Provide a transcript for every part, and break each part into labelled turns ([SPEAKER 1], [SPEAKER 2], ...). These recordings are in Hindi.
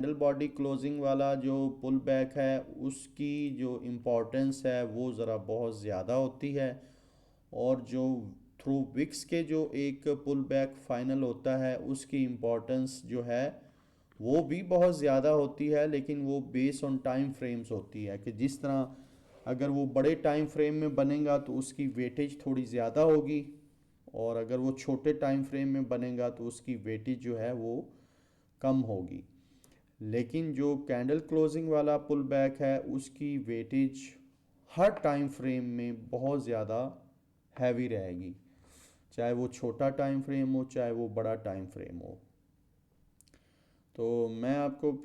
[SPEAKER 1] कैंडल बॉडी क्लोजिंग वाला जो पुल बैक है उसकी जो इम्पोर्टेंस है वो ज़रा बहुत ज़्यादा होती है। और जो थ्रू विक्स के जो एक पुल बैक फाइनल होता है उसकी इम्पोर्टेंस जो है वो भी बहुत ज़्यादा होती है, लेकिन वो बेस ऑन टाइम फ्रेम्स होती है कि जिस तरह अगर वो बड़े टाइम फ्रेम में बनेगा तो उसकी वेटेज थोड़ी ज़्यादा होगी, और अगर वो छोटे टाइम फ्रेम में बनेगा तो उसकी वेटेज जो है वो कम होगी। लेकिन जो कैंडल क्लोजिंग वाला पुल बैक है उसकी वेटेज हर टाइम फ्रेम में बहुत ज़्यादा हैवी रहेगी, चाहे वो छोटा टाइम फ्रेम हो चाहे वो बड़ा टाइम फ्रेम हो। तो मैं आपको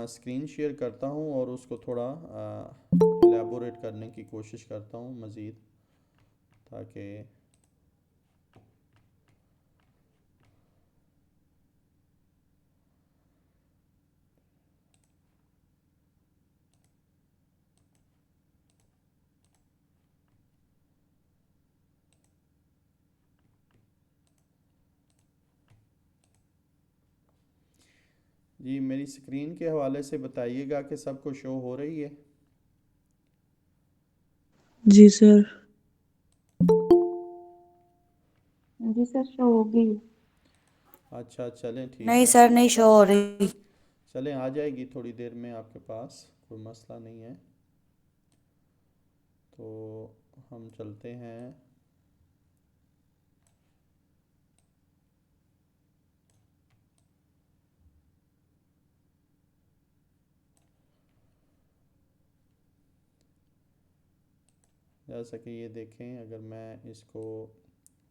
[SPEAKER 1] स्क्रीन शेयर करता हूँ और उसको थोड़ा एलेबोरेट करने की कोशिश करता हूँ मज़ीद, ताकि जी मेरी स्क्रीन के हवाले से बताइएगा कि सबको शो हो रही है।
[SPEAKER 2] जी सर।
[SPEAKER 3] जी सर, शो होगी।
[SPEAKER 1] अच्छा चलें ठीक
[SPEAKER 4] नहीं
[SPEAKER 1] है।
[SPEAKER 4] सर, नहीं शो हो रही।
[SPEAKER 1] चलें आ जाएगी थोड़ी देर में आपके पास, कोई मसला नहीं है। तो हम चलते हैं। जैसा कि ये देखें, अगर मैं इसको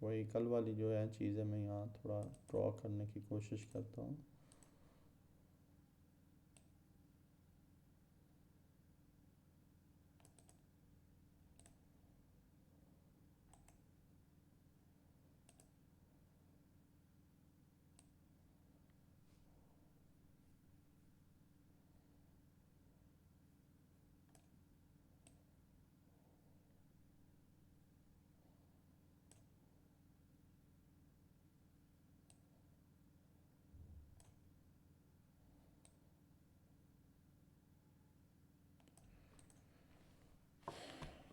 [SPEAKER 1] वही कल वाली जो है चीज़ें मैं यहाँ थोड़ा ड्रॉ करने की कोशिश करता हूँ।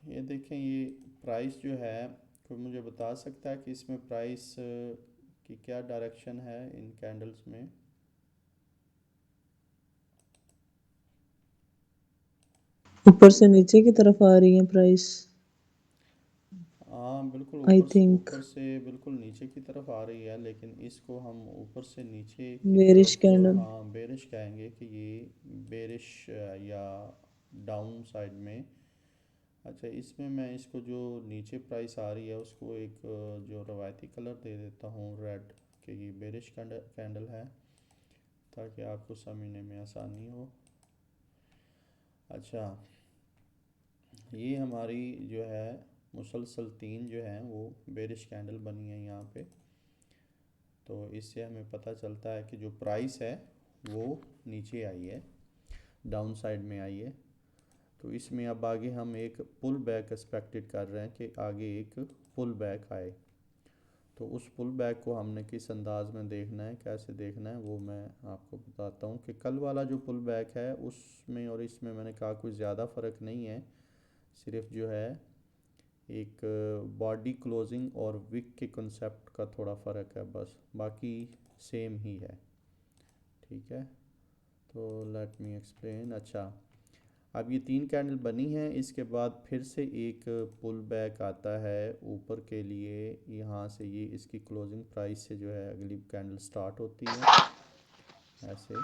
[SPEAKER 1] ये देखें, ये प्राइस जो है, कोई मुझे बता सकता है कि इसमें प्राइस की क्या डायरेक्शन है इन कैंडल्स में।
[SPEAKER 2] ऊपर से नीचे की तरफ आ रही है प्राइस।
[SPEAKER 1] हाँ बिल्कुल,
[SPEAKER 2] आई
[SPEAKER 1] ऊपर से
[SPEAKER 2] थिंक
[SPEAKER 1] ऊपर से बिल्कुल नीचे की तरफ आ रही है, लेकिन इसको हम ऊपर से नीचे की
[SPEAKER 2] बेरिश
[SPEAKER 1] तरफ
[SPEAKER 2] कैंडल।
[SPEAKER 1] हाँ बेरिश कहेंगे कि ये बेरिश या डाउन साइड में। अच्छा, इसमें मैं इसको जो नीचे प्राइस आ रही है उसको एक जो रवायती कलर दे देता हूँ रेड, कि ये बेरिश कैंडल है, ताकि आपको समझने में आसानी हो। अच्छा, ये हमारी जो है मुसलसल तीन जो हैं वो बेरिश कैंडल बनी है यहाँ पे। तो इससे हमें पता चलता है कि जो प्राइस है वो नीचे आई है, डाउन साइड में आई है। तो इसमें अब आगे हम एक पुल बैक एक्सपेक्टेड कर रहे हैं कि आगे एक पुल बैक आए। तो उस पुल बैक को हमने किस अंदाज में देखना है, कैसे देखना है, वो मैं आपको बताता हूँ कि कल वाला जो पुल बैक है उसमें और इसमें मैंने कहा कोई ज़्यादा फ़र्क नहीं है, सिर्फ जो है एक बॉडी क्लोजिंग और विक के कंसेप्ट का थोड़ा फ़र्क है बस, बाकी सेम ही है। ठीक है, तो लेट मी एक्सप्लेन। अच्छा, अब ये तीन कैंडल बनी हैं, इसके बाद फिर से एक पुल बैक आता है ऊपर के लिए। यहाँ से ये इसकी क्लोजिंग प्राइस से जो है अगली कैंडल स्टार्ट होती है ऐसे।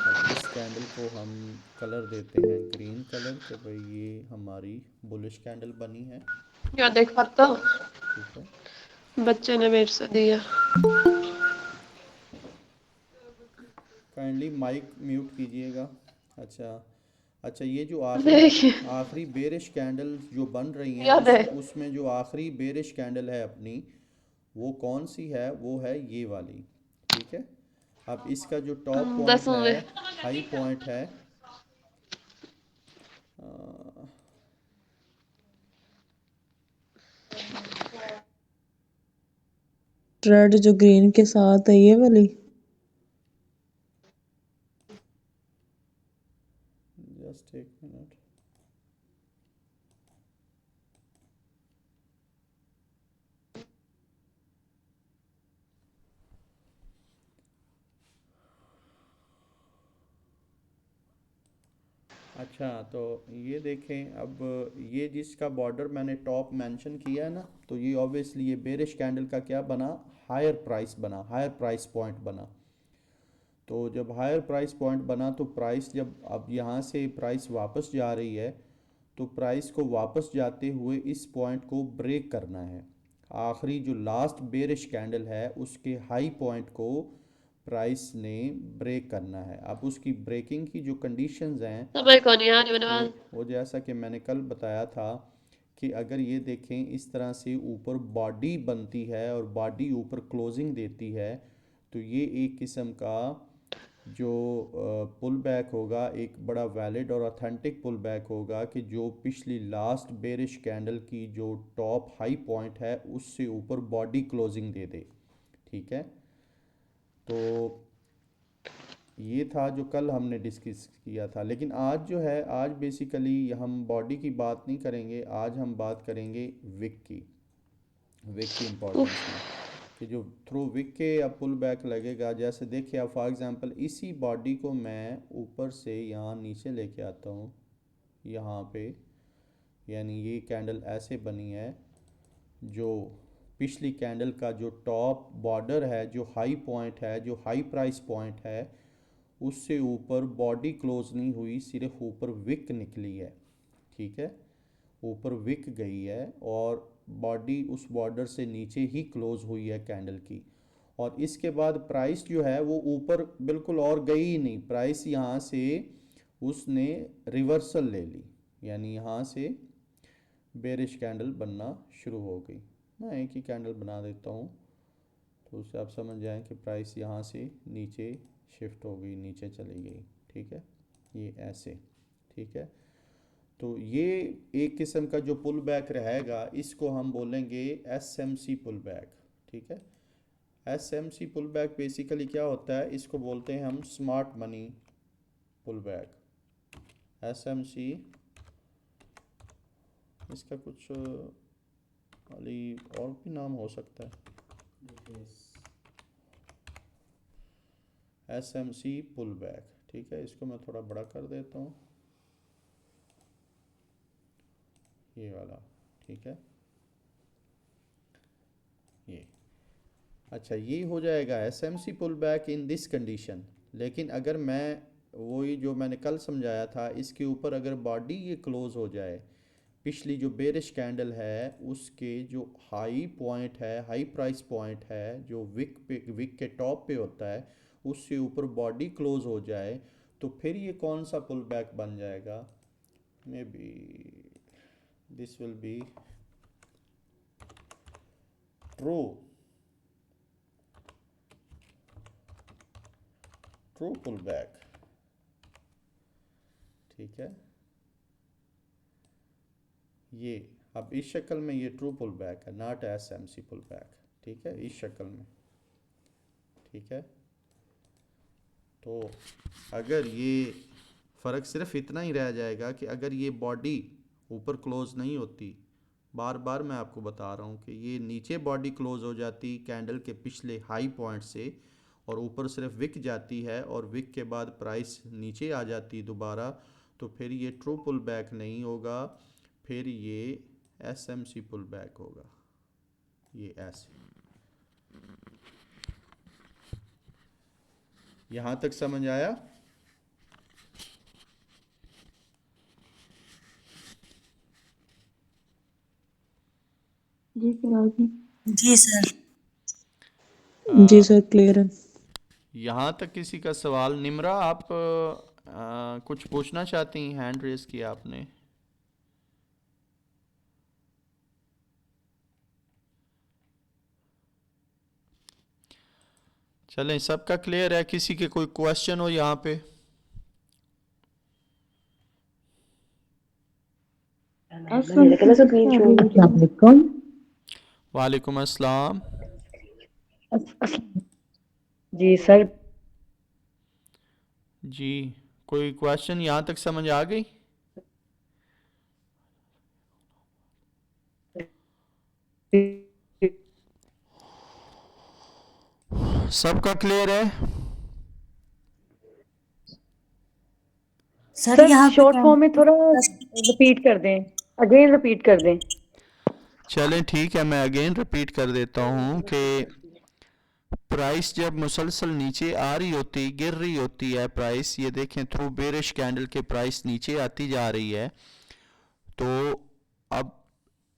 [SPEAKER 1] अब इस कैंडल को हम कलर देते हैं ग्रीन कलर, कि भाई ये हमारी बुलिश कैंडल बनी है।
[SPEAKER 3] क्या देख पाता?
[SPEAKER 1] ठीक है,
[SPEAKER 3] बच्चे ने मेरे से दिया।
[SPEAKER 1] काइंडली माइक म्यूट कीजिएगा। अच्छा, अच्छा ये जो आखिरी
[SPEAKER 3] देखिए,
[SPEAKER 1] आखिरी बेरिश कैंडल जो बन रही हैं
[SPEAKER 3] याद है।
[SPEAKER 1] उसमें जो आखिरी बेरिश कैंडल है अपनी, वो कौन सी है, वो है ये वाली। ठीक है, अब इसका जो टॉप पॉइंट
[SPEAKER 3] 10
[SPEAKER 1] है,
[SPEAKER 3] में।
[SPEAKER 1] हाई पॉइंट है, अ,
[SPEAKER 2] रेड जो ग्रीन के साथ है ये वाली।
[SPEAKER 1] जस्ट एक मिनट। अच्छा, तो ये देखें, अब ये जिसका बॉर्डर मैंने टॉप मेंशन किया है ना, तो ये ऑब्वियसली ये बेरिश कैंडल का क्या बना, हायर प्राइस बना, हायर प्राइस पॉइंट बना। तो जब हायर प्राइस पॉइंट बना तो प्राइस जब अब यहाँ से प्राइस वापस जा रही है, तो प्राइस को वापस जाते हुए इस पॉइंट को ब्रेक करना है। आखिरी जो लास्ट बेरिश कैंडल है उसके हाई पॉइंट को प्राइस ने ब्रेक करना है। अब उसकी ब्रेकिंग की जो कंडीशंस हैं
[SPEAKER 3] समय को नहीं आने वाला।
[SPEAKER 1] वो जैसा कि मैंने कल बताया था कि अगर ये देखें इस तरह से ऊपर बॉडी बनती है और बॉडी ऊपर क्लोजिंग देती है, तो ये एक किस्म का जो पुल बैक होगा, एक बड़ा वैलिड और ऑथेंटिक पुल बैक होगा कि जो पिछली लास्ट बेरिश कैंडल की जो टॉप हाई पॉइंट है उससे ऊपर बॉडी क्लोजिंग दे दे। ठीक है, तो ये था जो कल हमने डिस्कस किया था। लेकिन आज जो है, आज बेसिकली हम बॉडी की बात नहीं करेंगे, आज हम बात करेंगे विक की, विक की इम्पोर्टेंस में, कि जो थ्रू विक के अब पुल बैक लगेगा। जैसे देखिए आप फॉर एग्जांपल इसी बॉडी को मैं ऊपर से यहाँ नीचे लेके आता हूँ, यहाँ पे, यानी ये कैंडल ऐसे बनी है, जो पिछली कैंडल का जो टॉप बॉर्डर है, जो हाई पॉइंट है, जो हाई प्राइस पॉइंट है, उससे ऊपर बॉडी क्लोज नहीं हुई, सिर्फ ऊपर विक निकली है। ठीक है, ऊपर विक गई है और बॉडी उस बॉर्डर से नीचे ही क्लोज हुई है कैंडल की। और इसके बाद प्राइस जो है वो ऊपर बिल्कुल और गई ही नहीं, प्राइस यहाँ से उसने रिवर्सल ले ली, यानी यहाँ से बेरिश कैंडल बनना शुरू हो गई। मैं एक ही कैंडल बना देता हूँ तो उससे आप समझ जाएं कि प्राइस यहाँ से नीचे शिफ्ट हो गई, नीचे चली गई। ठीक है, ये ऐसे। ठीक है, तो ये एक किस्म का जो पुल बैक रहेगा इसको हम बोलेंगे एसएमसी पुल बैक। ठीक है, एसएमसी पुल बैक बेसिकली क्या होता है, इसको बोलते हैं हम smart money pull back. SMC, इसका कुछ वाली और भी नाम हो सकता है, एसएमसी पुल बैक। ठीक है, इसको मैं थोड़ा बड़ा कर देता हूँ, ये वाला। ठीक है, ये अच्छा, ये हो जाएगा SMC pull back in this condition. लेकिन अगर मैं वही जो मैंने कल समझाया था, इसके ऊपर अगर बॉडी ये क्लोज हो जाए, पिछली जो बेरिश कैंडल है उसके जो हाई पॉइंट है, हाई प्राइस पॉइंट है, जो विक के टॉप पे होता है, उससे ऊपर बॉडी क्लोज हो जाए, तो फिर ये कौन सा पुल बैक बन जाएगा, maybe this will be true, true pull back. ठीक है, ये अब इस शक्ल में ये ट्रू पुल बैक है, नॉट एसएमसी पुल बैक। ठीक है, इस शक्ल में। ठीक है, तो अगर ये फ़र्क सिर्फ इतना ही रह जाएगा कि अगर ये बॉडी ऊपर क्लोज नहीं होती, बार बार मैं आपको बता रहा हूँ कि ये नीचे बॉडी क्लोज हो जाती कैंडल के पिछले हाई पॉइंट से, और ऊपर सिर्फ विक जाती है, और विक के बाद प्राइस नीचे आ जाती दोबारा, तो फिर ये ट्रू पुल बैक नहीं होगा, फिर ये एसएमसी पुल बैक होगा। ये ऐसे, यहाँ तक समझ आया?
[SPEAKER 3] जी सर, आगे।
[SPEAKER 2] जी सर।
[SPEAKER 1] आ,
[SPEAKER 2] जी सर, क्लियर है।
[SPEAKER 1] यहाँ तक किसी का सवाल? निम्रा, आप कुछ पूछना चाहती हैं? हैंड रेज किया आपने। चलें, सबका क्लियर है? किसी के कोई क्वेश्चन हो यहाँ पे?
[SPEAKER 2] अस्सलाम
[SPEAKER 1] वालेकुम अस्सलाम।
[SPEAKER 4] जी सर।
[SPEAKER 1] जी, कोई क्वेश्चन यहाँ तक समझ आ गई? सबका क्लियर है?
[SPEAKER 4] सर यहाँ पे
[SPEAKER 5] शॉर्ट फॉर्म में थोड़ा रिपीट कर दें, अगेन रिपीट कर दें।
[SPEAKER 1] चलें ठीक है, मैं अगेन रिपीट कर देता हूँ कि प्राइस जब मुसलसल नीचे आ रही होती, गिर रही होती है प्राइस, ये देखें थ्रू बेरिश कैंडल के प्राइस नीचे आती जा रही है, तो अब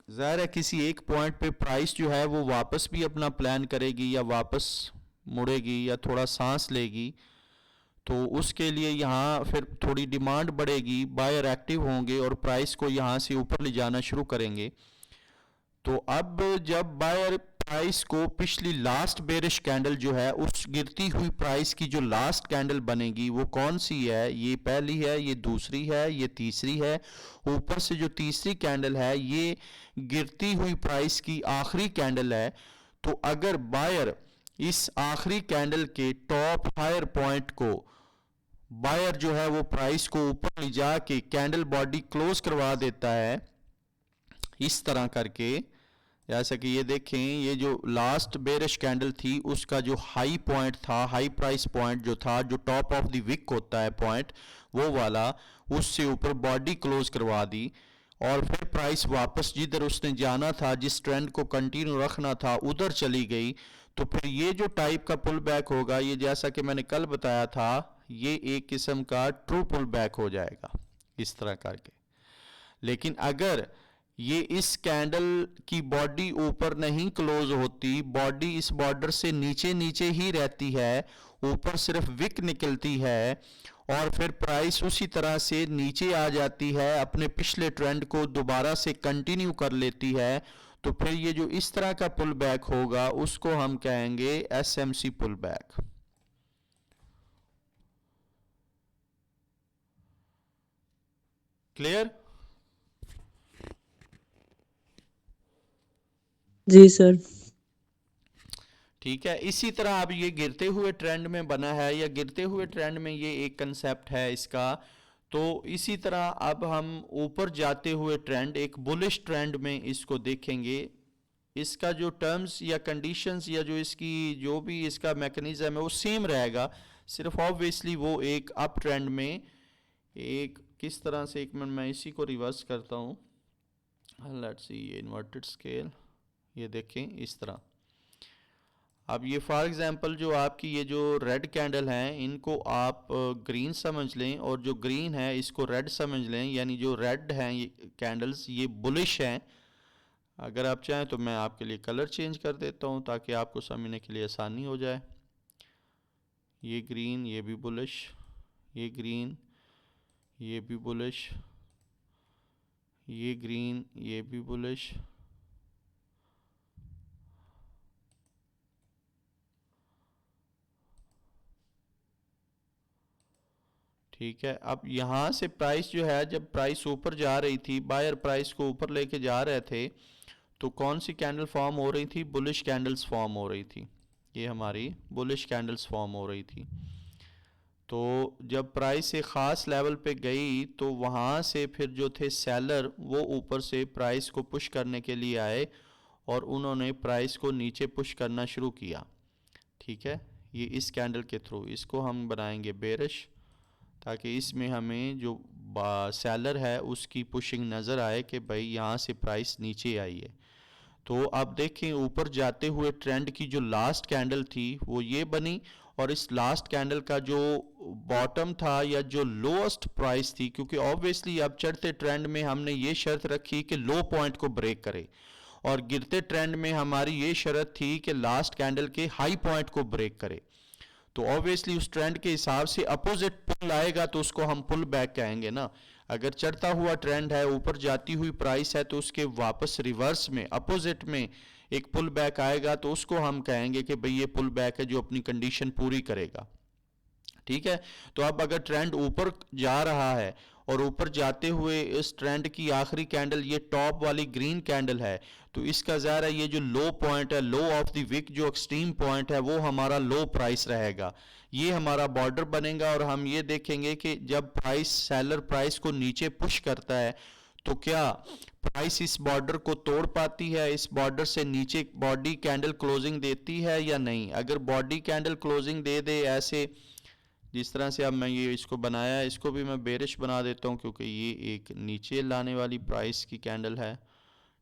[SPEAKER 1] ज़ाहिर है किसी एक पॉइंट पे प्राइस जो है वो वापस भी अपना प्लान करेगी या वापस मुड़ेगी या थोड़ा सांस लेगी, तो उसके लिए यहाँ फिर थोड़ी डिमांड बढ़ेगी, बायर एक्टिव होंगे और प्राइस को यहाँ से ऊपर ले जाना शुरू करेंगे। तो अब जब बायर प्राइस को पिछली लास्ट बेरिश कैंडल जो है, उस गिरती हुई प्राइस की जो लास्ट कैंडल बनेगी वो कौन सी है? ये पहली है, ये दूसरी है, ये तीसरी है। ऊपर से जो तीसरी कैंडल है ये गिरती हुई प्राइस की आखिरी कैंडल है। तो अगर बायर इस आखिरी कैंडल के टॉप हायर पॉइंट को बायर जो है वो प्राइस को ऊपर ले जाके कैंडल बॉडी क्लोज करवा देता है इस तरह करके, जैसा कि ये देखें, ये जो लास्ट बेरिश कैंडल थी उसका जो हाई पॉइंट था, हाई प्राइस पॉइंट जो था, जो टॉप ऑफ द विक होता है पॉइंट, वो वाला, उससे ऊपर बॉडी क्लोज करवा दी और फिर प्राइस वापस जिधर उसने जाना था, जिस ट्रेंड को कंटिन्यू रखना था, उधर चली गई। तो फिर ये जो टाइप का पुल बैक होगा, ये जैसा कि मैंने कल बताया था, ये एक किस्म का ट्रू पुल बैक हो जाएगा इस तरह करके। लेकिन अगर ये इस कैंडल की बॉडी ऊपर नहीं क्लोज होती, बॉडी इस बॉर्डर से नीचे नीचे ही रहती है, ऊपर सिर्फ विक निकलती है और फिर प्राइस उसी तरह से नीचे आ जाती है, अपने पिछले ट्रेंड को दोबारा से कंटिन्यू कर लेती है, तो फिर ये जो इस तरह का पुल बैक होगा उसको हम कहेंगे एसएमसी पुल बैक। क्लियर?
[SPEAKER 2] जी सर।
[SPEAKER 1] ठीक है, इसी तरह अब ये गिरते हुए ट्रेंड में बना है या गिरते हुए ट्रेंड में ये एक कंसेप्ट है इसका। तो इसी तरह अब हम ऊपर जाते हुए ट्रेंड, एक बुलिश ट्रेंड में इसको देखेंगे। इसका जो टर्म्स या कंडीशंस या जो इसकी जो भी इसका मैकेनिज्म है वो सेम रहेगा, सिर्फ ऑब्वियसली वो एक अप ट्रेंड में एक किस तरह से, एक मिनट मैं इसी को रिवर्स करता हूँ, लेट्स सी, ये इन्वर्टेड स्केल, ये देखें इस तरह। अब ये फॉर एग्जांपल जो आपकी ये जो रेड कैंडल हैं इनको आप ग्रीन समझ लें और जो ग्रीन है इसको रेड समझ लें, यानी जो रेड हैं ये कैंडल्स ये बुलिश हैं। अगर आप चाहें तो मैं आपके लिए कलर चेंज कर देता हूँ ताकि आपको समझने के लिए आसानी हो जाए। ये ग्रीन, ये भी बुलिश, ये ग्रीन, ये भी बुलिश, ये ग्रीन, ये भी बुलिश, ठीक है। अब यहाँ से प्राइस जो है, जब प्राइस ऊपर जा रही थी, बायर प्राइस को ऊपर लेके जा रहे थे, तो कौन सी कैंडल फॉर्म हो रही थी? बुलिश कैंडल्स फॉर्म हो रही थी, ये हमारी बुलिश कैंडल्स फॉर्म हो रही थी। तो जब प्राइस एक ख़ास लेवल पे गई तो वहाँ से फिर जो थे सेलर वो ऊपर से प्राइस को पुश करने के लिए आए और उन्होंने प्राइस को नीचे पुश करना शुरू किया, ठीक है। ये इस कैंडल के थ्रू, इसको हम बनाएंगे बेरिश ताकि इसमें हमें जो सेलर है उसकी पुशिंग नज़र आए कि भाई यहाँ से प्राइस नीचे आई है। तो अब देखें ऊपर जाते हुए ट्रेंड की जो लास्ट कैंडल थी वो ये बनी और इस लास्ट कैंडल का जो बॉटम था या जो लोएस्ट प्राइस थी, क्योंकि ऑब्वियसली अब चढ़ते ट्रेंड में हमने ये शर्त रखी कि लो पॉइंट को ब्रेक करे और गिरते ट्रेंड में हमारी ये शर्त थी कि लास्ट कैंडल के हाई पॉइंट को ब्रेक करे। तो ऑब्वियसली उस ट्रेंड के हिसाब से अपोजिट पुल आएगा तो उसको हम पुल बैक कहेंगे ना। अगर चढ़ता हुआ ट्रेंड है, ऊपर जाती हुई प्राइस है, तो उसके वापस रिवर्स में अपोजिट में एक पुल बैक आएगा तो उसको हम कहेंगे कि भाई ये पुल बैक है जो अपनी कंडीशन पूरी करेगा, ठीक है। तो अब अगर ट्रेंड ऊपर जा रहा है और ऊपर जाते हुए इस ट्रेंड की आखिरी कैंडल ये टॉप वाली ग्रीन कैंडल है, तो इसका ज़ाहिर है ये जो लो पॉइंट है, लो ऑफ द विक जो एक्सट्रीम पॉइंट है, वो हमारा लो प्राइस रहेगा। ये हमारा बॉर्डर बनेगा और हम ये देखेंगे कि जब सेलर प्राइस को नीचे पुश करता है तो क्या प्राइस इस बॉर्डर को तोड़ पाती है, इस बॉर्डर से नीचे बॉडी कैंडल क्लोजिंग देती है या नहीं। अगर बॉडी कैंडल क्लोजिंग दे दे ऐसे जिस तरह से अब मैं ये इसको बनाया है, इसको भी मैं बेरिश बना देता हूँ क्योंकि ये एक नीचे लाने वाली प्राइस की कैंडल है,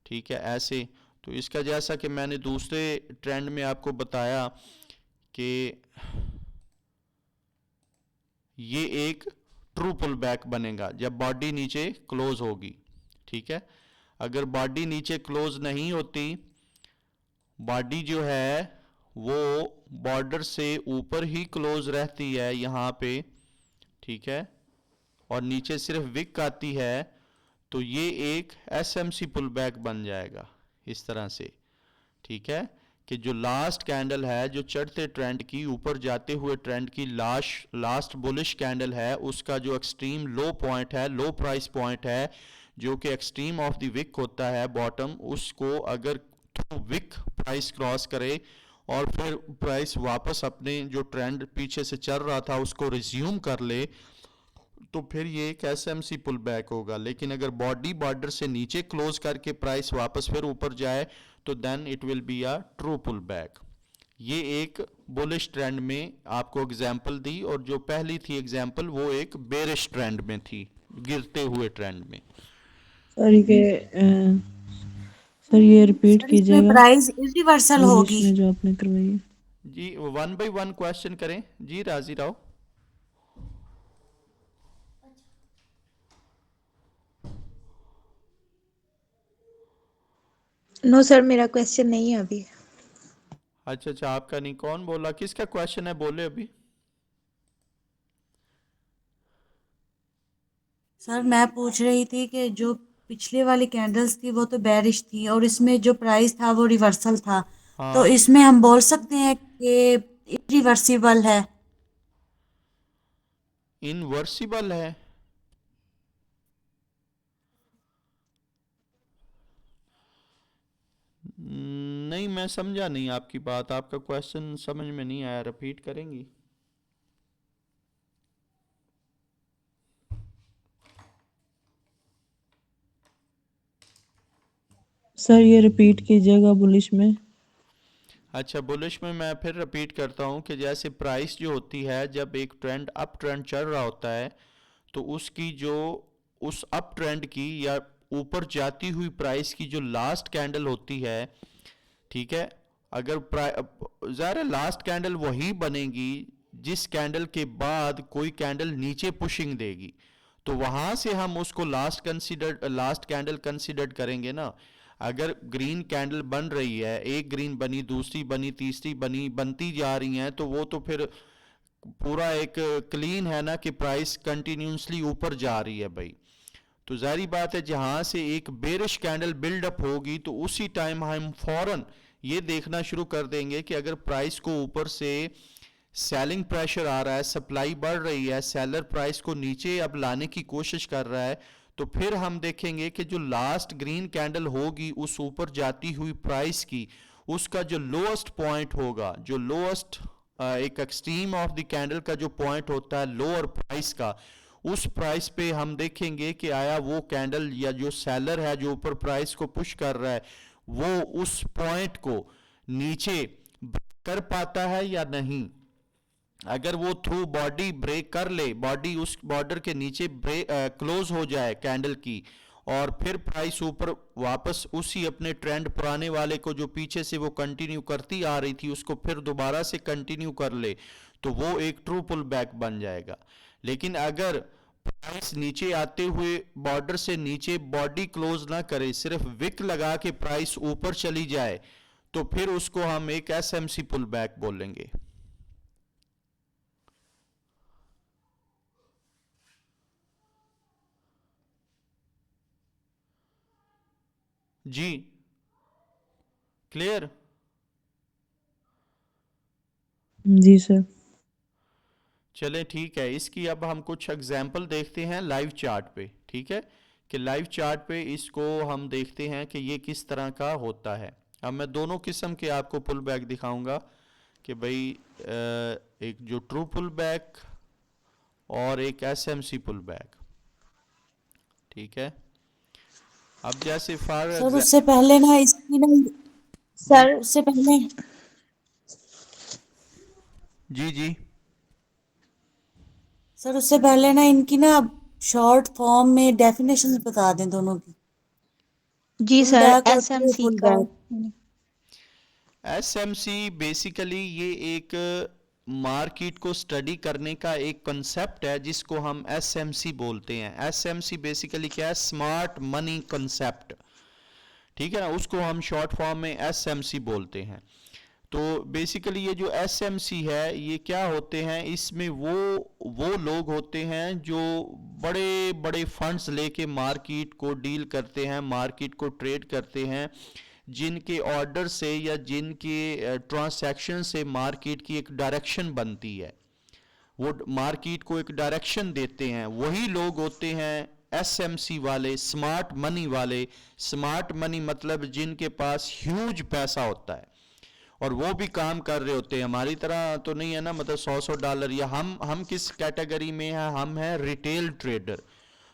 [SPEAKER 1] ठीक है। ऐसे तो इसका जैसा कि मैंने दूसरे ट्रेंड में आपको बताया कि ये एक ट्रू पुल बैक बनेगा जब बॉडी नीचे क्लोज होगी, ठीक है। अगर बॉडी नीचे क्लोज नहीं होती, बॉडी जो है वो बॉर्डर से ऊपर ही क्लोज रहती है यहाँ पे, ठीक है, और नीचे सिर्फ विक आती है, तो ये एक एसएमसी पुल बैक बन जाएगा इस तरह से, ठीक है। कि जो लास्ट कैंडल है, जो चढ़ते ट्रेंड की, ऊपर जाते हुए ट्रेंड की लास्ट बुलिश कैंडल है, उसका जो एक्सट्रीम लो पॉइंट है, लो प्राइस पॉइंट है, जो कि एक्सट्रीम ऑफ द विक होता है बॉटम, उसको अगर थ्रू विक प्राइस क्रॉस करे और फिर प्राइस वापस अपने जो ट्रेंड पीछे से चल रहा था उसको रिज्यूम कर ले, तो फिर ये एक एसएमसी पुल बैक होगा। लेकिन अगर बॉडी बॉर्डर से नीचे क्लोज करके प्राइस वापस फिर ऊपर जाए तो then it will be a true pull back. ये एक बुलिश ट्रेंड में आपको एग्जांपल दी, और जो पहली थी एग्जांपल वो एक बेरिश ट्रेंड में थी, गिरते हुए ट्रेंड में।
[SPEAKER 2] सर ये रिपीट
[SPEAKER 5] सर इसमें
[SPEAKER 2] कीजिएगा
[SPEAKER 5] प्राइस रिवर्सल
[SPEAKER 2] बुलिश
[SPEAKER 5] होगी।
[SPEAKER 2] में जो आपने करवाई है।
[SPEAKER 1] जी 1 बाय 1 क्वेश्चन करें जी, राजी राव।
[SPEAKER 4] नो सर, मेरा क्वेश्चन नहीं है अभी।
[SPEAKER 1] अच्छा, आपका नहीं, कौन बोला, किसका क्वेश्चन है, बोले अभी।
[SPEAKER 5] सर मैं पूछ रही थी कि जो पिछले वाली कैंडल्स थी वो तो बेरिश थी और इसमें जो प्राइस था वो रिवर्सल था, तो
[SPEAKER 1] हाँ,
[SPEAKER 5] इसमें हम बोल सकते हैं कि इरिवर्सिबल है।
[SPEAKER 1] इनवर्सिबल है। नहीं, मैं समझा नहीं आपकी बात, आपका क्वेश्चन समझ में नहीं आया, रिपीट करेंगी।
[SPEAKER 2] सर ये रिपीट कीजिएगा बुलिश में।
[SPEAKER 1] अच्छा, बुलिश में मैं फिर रिपीट करता हूँ कि जैसे प्राइस जो होती है, जब एक ट्रेंड अप ट्रेंड चल रहा होता है तो उसकी जो उस अप ट्रेंड की या ऊपर जाती हुई प्राइस की जो लास्ट कैंडल होती है, ठीक है, अगर ज़ाहिर लास्ट कैंडल वही बनेगी जिस कैंडल के बाद कोई कैंडल नीचे पुशिंग देगी, तो वहां से हम उसको लास्ट कैंडल कंसिडर करेंगे ना। अगर ग्रीन कैंडल बन रही है, एक ग्रीन बनी, दूसरी बनी, तीसरी बनी, बनती जा रही हैं, तो वो तो फिर पूरा एक क्लीन है ना कि प्राइस कंटिन्यूसली ऊपर जा रही है भाई। तो जारी बात है जहां से एक बेरिश कैंडल बिल्डअप होगी तो उसी टाइम हम फौरन ये देखना शुरू कर देंगे कि अगर प्राइस को ऊपर से सेलिंग प्रेशर आ रहा है, सप्लाई बढ़ रही है, सेलर प्राइस को नीचे अब लाने की कोशिश कर रहा है, तो फिर हम देखेंगे कि जो लास्ट ग्रीन कैंडल होगी उस ऊपर जाती हुई प्राइस की, उसका जो लोएस्ट पॉइंट होगा, जो लोएस्ट एक एक्सट्रीम ऑफ द कैंडल का जो पॉइंट होता है लोअर प्राइस का, उस प्राइस पे हम देखेंगे कि आया वो कैंडल या जो सेलर है जो ऊपर प्राइस को पुश कर रहा है वो उस पॉइंट को नीचे कर पाता है या नहीं। अगर वो थ्रू बॉडी ब्रेक कर ले, बॉडी उस बॉर्डर के नीचे क्लोज हो जाए कैंडल की, और फिर प्राइस ऊपर वापस उसी अपने ट्रेंड पुराने वाले को जो पीछे से वो कंटिन्यू करती आ रही थी उसको फिर दोबारा से कंटिन्यू कर ले, तो वो एक ट्रू पुल बैक बन जाएगा। लेकिन अगर प्राइस नीचे आते हुए बॉर्डर से नीचे बॉडी क्लोज ना करे, सिर्फ विक लगा के प्राइस ऊपर चली जाए, तो फिर उसको हम एक एसएमसी पुल बैक बोलेंगे। जी क्लियर।
[SPEAKER 2] जी सर।
[SPEAKER 1] चलें ठीक है, इसकी अब हम कुछ एग्जाम्पल देखते हैं लाइव चार्ट पे, ठीक है, कि लाइव चार्ट पे इसको हम देखते हैं कि ये किस तरह का होता है। अब मैं दोनों किस्म के आपको पुल बैक दिखाऊंगा कि भाई एक जो ट्रू पुल बैक और एक एसएमसी पुल बैक। ठीक है, अब जैसे
[SPEAKER 5] सर उससे पहले ना इसकी ना
[SPEAKER 4] सर
[SPEAKER 5] उससे पहले
[SPEAKER 1] जी जी
[SPEAKER 5] सर उससे पहले ना इनकी ना शॉर्ट फॉर्म में डेफिनेशन बता दें दोनों की,
[SPEAKER 4] जी
[SPEAKER 5] पुल
[SPEAKER 4] सर
[SPEAKER 5] बैक और ट्रू
[SPEAKER 4] एसएमसी
[SPEAKER 5] पुल
[SPEAKER 4] का
[SPEAKER 5] बैक।
[SPEAKER 1] एसएमसी बेसिकली ये एक मार्केट को स्टडी करने का एक कंसेप्ट है जिसको हम एसएमसी बोलते हैं। एसएमसी बेसिकली क्या है, स्मार्ट मनी कंसेप्ट। ठीक है ना, उसको हम शॉर्ट फॉर्म में एसएमसी बोलते हैं। तो बेसिकली ये जो एसएमसी है ये क्या होते हैं, इसमें वो लोग होते हैं जो बड़े बड़े फंड्स लेके मार्केट को डील करते हैं, मार्केट को ट्रेड करते हैं, जिनके ऑर्डर से या जिनके ट्रांसैक्शन से मार्केट की एक डायरेक्शन बनती है, वो मार्केट को एक डायरेक्शन देते हैं, वही लोग होते हैं एसएमसी वाले, स्मार्ट मनी वाले। स्मार्ट मनी मतलब जिनके पास ह्यूज पैसा होता है और वो भी काम कर रहे होते हैं। हमारी तरह तो नहीं है ना, मतलब $100 या हम किस कैटेगरी में हैं, हम हैं रिटेल ट्रेडर।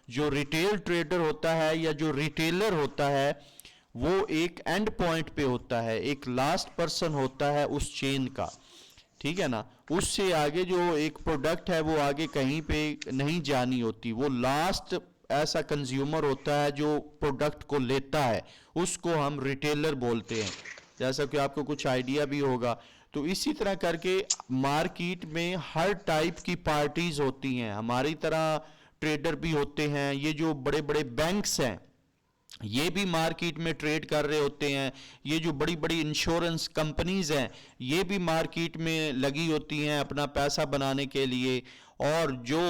[SPEAKER 1] जो रिटेल ट्रेडर होता है या जो रिटेलर होता है वो एक एंड पॉइंट पे होता है, एक लास्ट पर्सन होता है उस चेन का। ठीक है ना, उससे आगे जो एक प्रोडक्ट है वो आगे कहीं पे नहीं जानी होती, वो लास्ट ऐसा कंज्यूमर होता है जो प्रोडक्ट को लेता है, उसको हम रिटेलर बोलते हैं, जैसा कि आपको कुछ आइडिया भी होगा। तो इसी तरह करके मार्केट में हर टाइप की पार्टीज होती हैं, हमारी तरह ट्रेडर भी होते हैं। ये जो बड़े बड़े बैंक्स हैं ये भी मार्केट में ट्रेड कर रहे होते हैं, ये जो बड़ी बड़ी इंश्योरेंस कंपनीज हैं ये भी मार्केट में लगी होती हैं अपना पैसा बनाने के लिए। और जो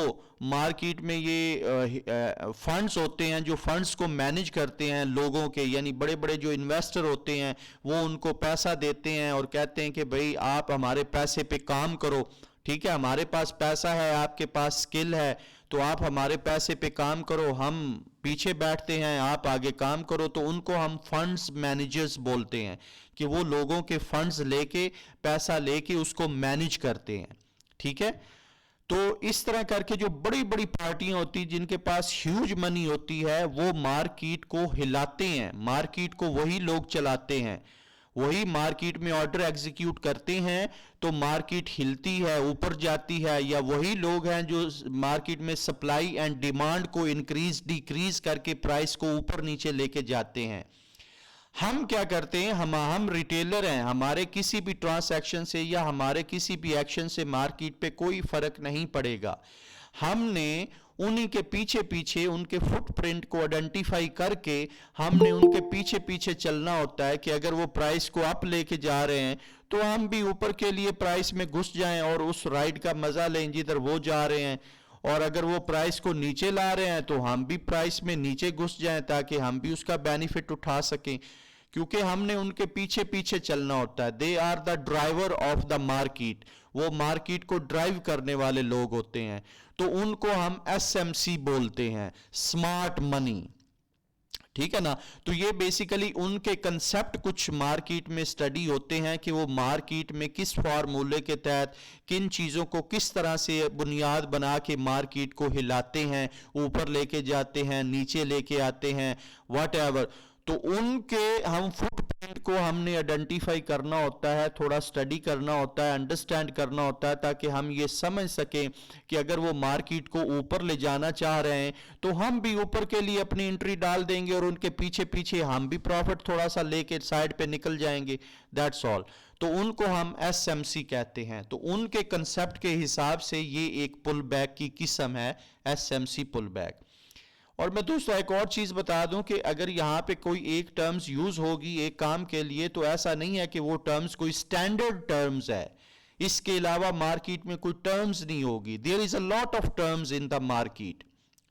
[SPEAKER 1] मार्केट में ये फंड्स होते हैं जो फंड्स को मैनेज करते हैं लोगों के, यानी बड़े बड़े जो इन्वेस्टर होते हैं वो उनको पैसा देते हैं और कहते हैं कि भाई आप हमारे पैसे पे काम करो। ठीक है, हमारे पास पैसा है, आपके पास स्किल है, तो आप हमारे पैसे पे काम करो, हम पीछे बैठते हैं, आप आगे काम करो। तो उनको हम फंड्स मैनेजर्स बोलते हैं कि वो लोगों के फंड्स लेके, पैसा लेके उसको मैनेज करते हैं। ठीक है, तो इस तरह करके जो बड़ी बड़ी पार्टियां होती हैं जिनके पास ह्यूज मनी होती है वो मार्केट को हिलाते हैं, मार्केट को वही लोग चलाते हैं, वही मार्केट में ऑर्डर एग्जीक्यूट करते हैं तो मार्केट हिलती है, ऊपर जाती है। या वही लोग हैं जो मार्केट में सप्लाई एंड डिमांड को इंक्रीज डिक्रीज करके प्राइस को ऊपर नीचे लेके जाते हैं। हम क्या करते हैं, हम रिटेलर हैं, हमारे किसी भी ट्रांसैक्शन से या हमारे किसी भी एक्शन से मार्केट पे कोई फर्क नहीं पड़ेगा। हमने उन्हीं के पीछे पीछे उनके फुटप्रिंट को आइडेंटिफाई करके हमने उनके पीछे पीछे चलना होता है कि अगर वो प्राइस को अप लेके जा रहे हैं तो हम भी ऊपर के लिए प्राइस में घुस जाएं और उस राइड का मजा लें जिधर वो जा रहे हैं। और अगर वो प्राइस को नीचे ला रहे हैं तो हम भी प्राइस में नीचे घुस जाएं ताकि हम भी उसका बेनिफिट उठा सकें, क्योंकि हमने उनके पीछे पीछे चलना होता है। They are the driver of the market, वो मार्केट को ड्राइव करने वाले लोग होते हैं, तो उनको हम एसएमसी बोलते हैं, स्मार्ट मनी। ठीक है ना, तो ये बेसिकली उनके कंसेप्ट कुछ मार्केट में स्टडी होते हैं कि वो मार्केट में किस फार्मूले के तहत किन चीज़ों को किस तरह से बुनियाद बना के मार्केट को हिलाते हैं, ऊपर लेके जाते हैं, नीचे लेके आते हैं, वट एवर। तो उनके हम फुटप्रिंट को हमने आइडेंटिफाई करना होता है, थोड़ा स्टडी करना होता है, अंडरस्टैंड करना होता है, ताकि हम ये समझ सकें कि अगर वो मार्केट को ऊपर ले जाना चाह रहे हैं तो हम भी ऊपर के लिए अपनी एंट्री डाल देंगे और उनके पीछे पीछे हम भी प्रॉफिट थोड़ा सा लेके साइड पे निकल जाएंगे, दैट्स ऑल। तो उनको हम एसएमसी कहते हैं। तो उनके कंसेप्ट के हिसाब से ये एक पुल बैक की किस्म है, एसएमसी पुल बैक। और मैं दोस्तों एक और चीज़ बता दूं कि अगर यहाँ पे कोई एक टर्म्स यूज़ होगी एक काम के लिए तो ऐसा नहीं है कि वो टर्म्स कोई स्टैंडर्ड टर्म्स है, इसके अलावा मार्केट में कोई टर्म्स नहीं होगी। There is a lot of terms in the market.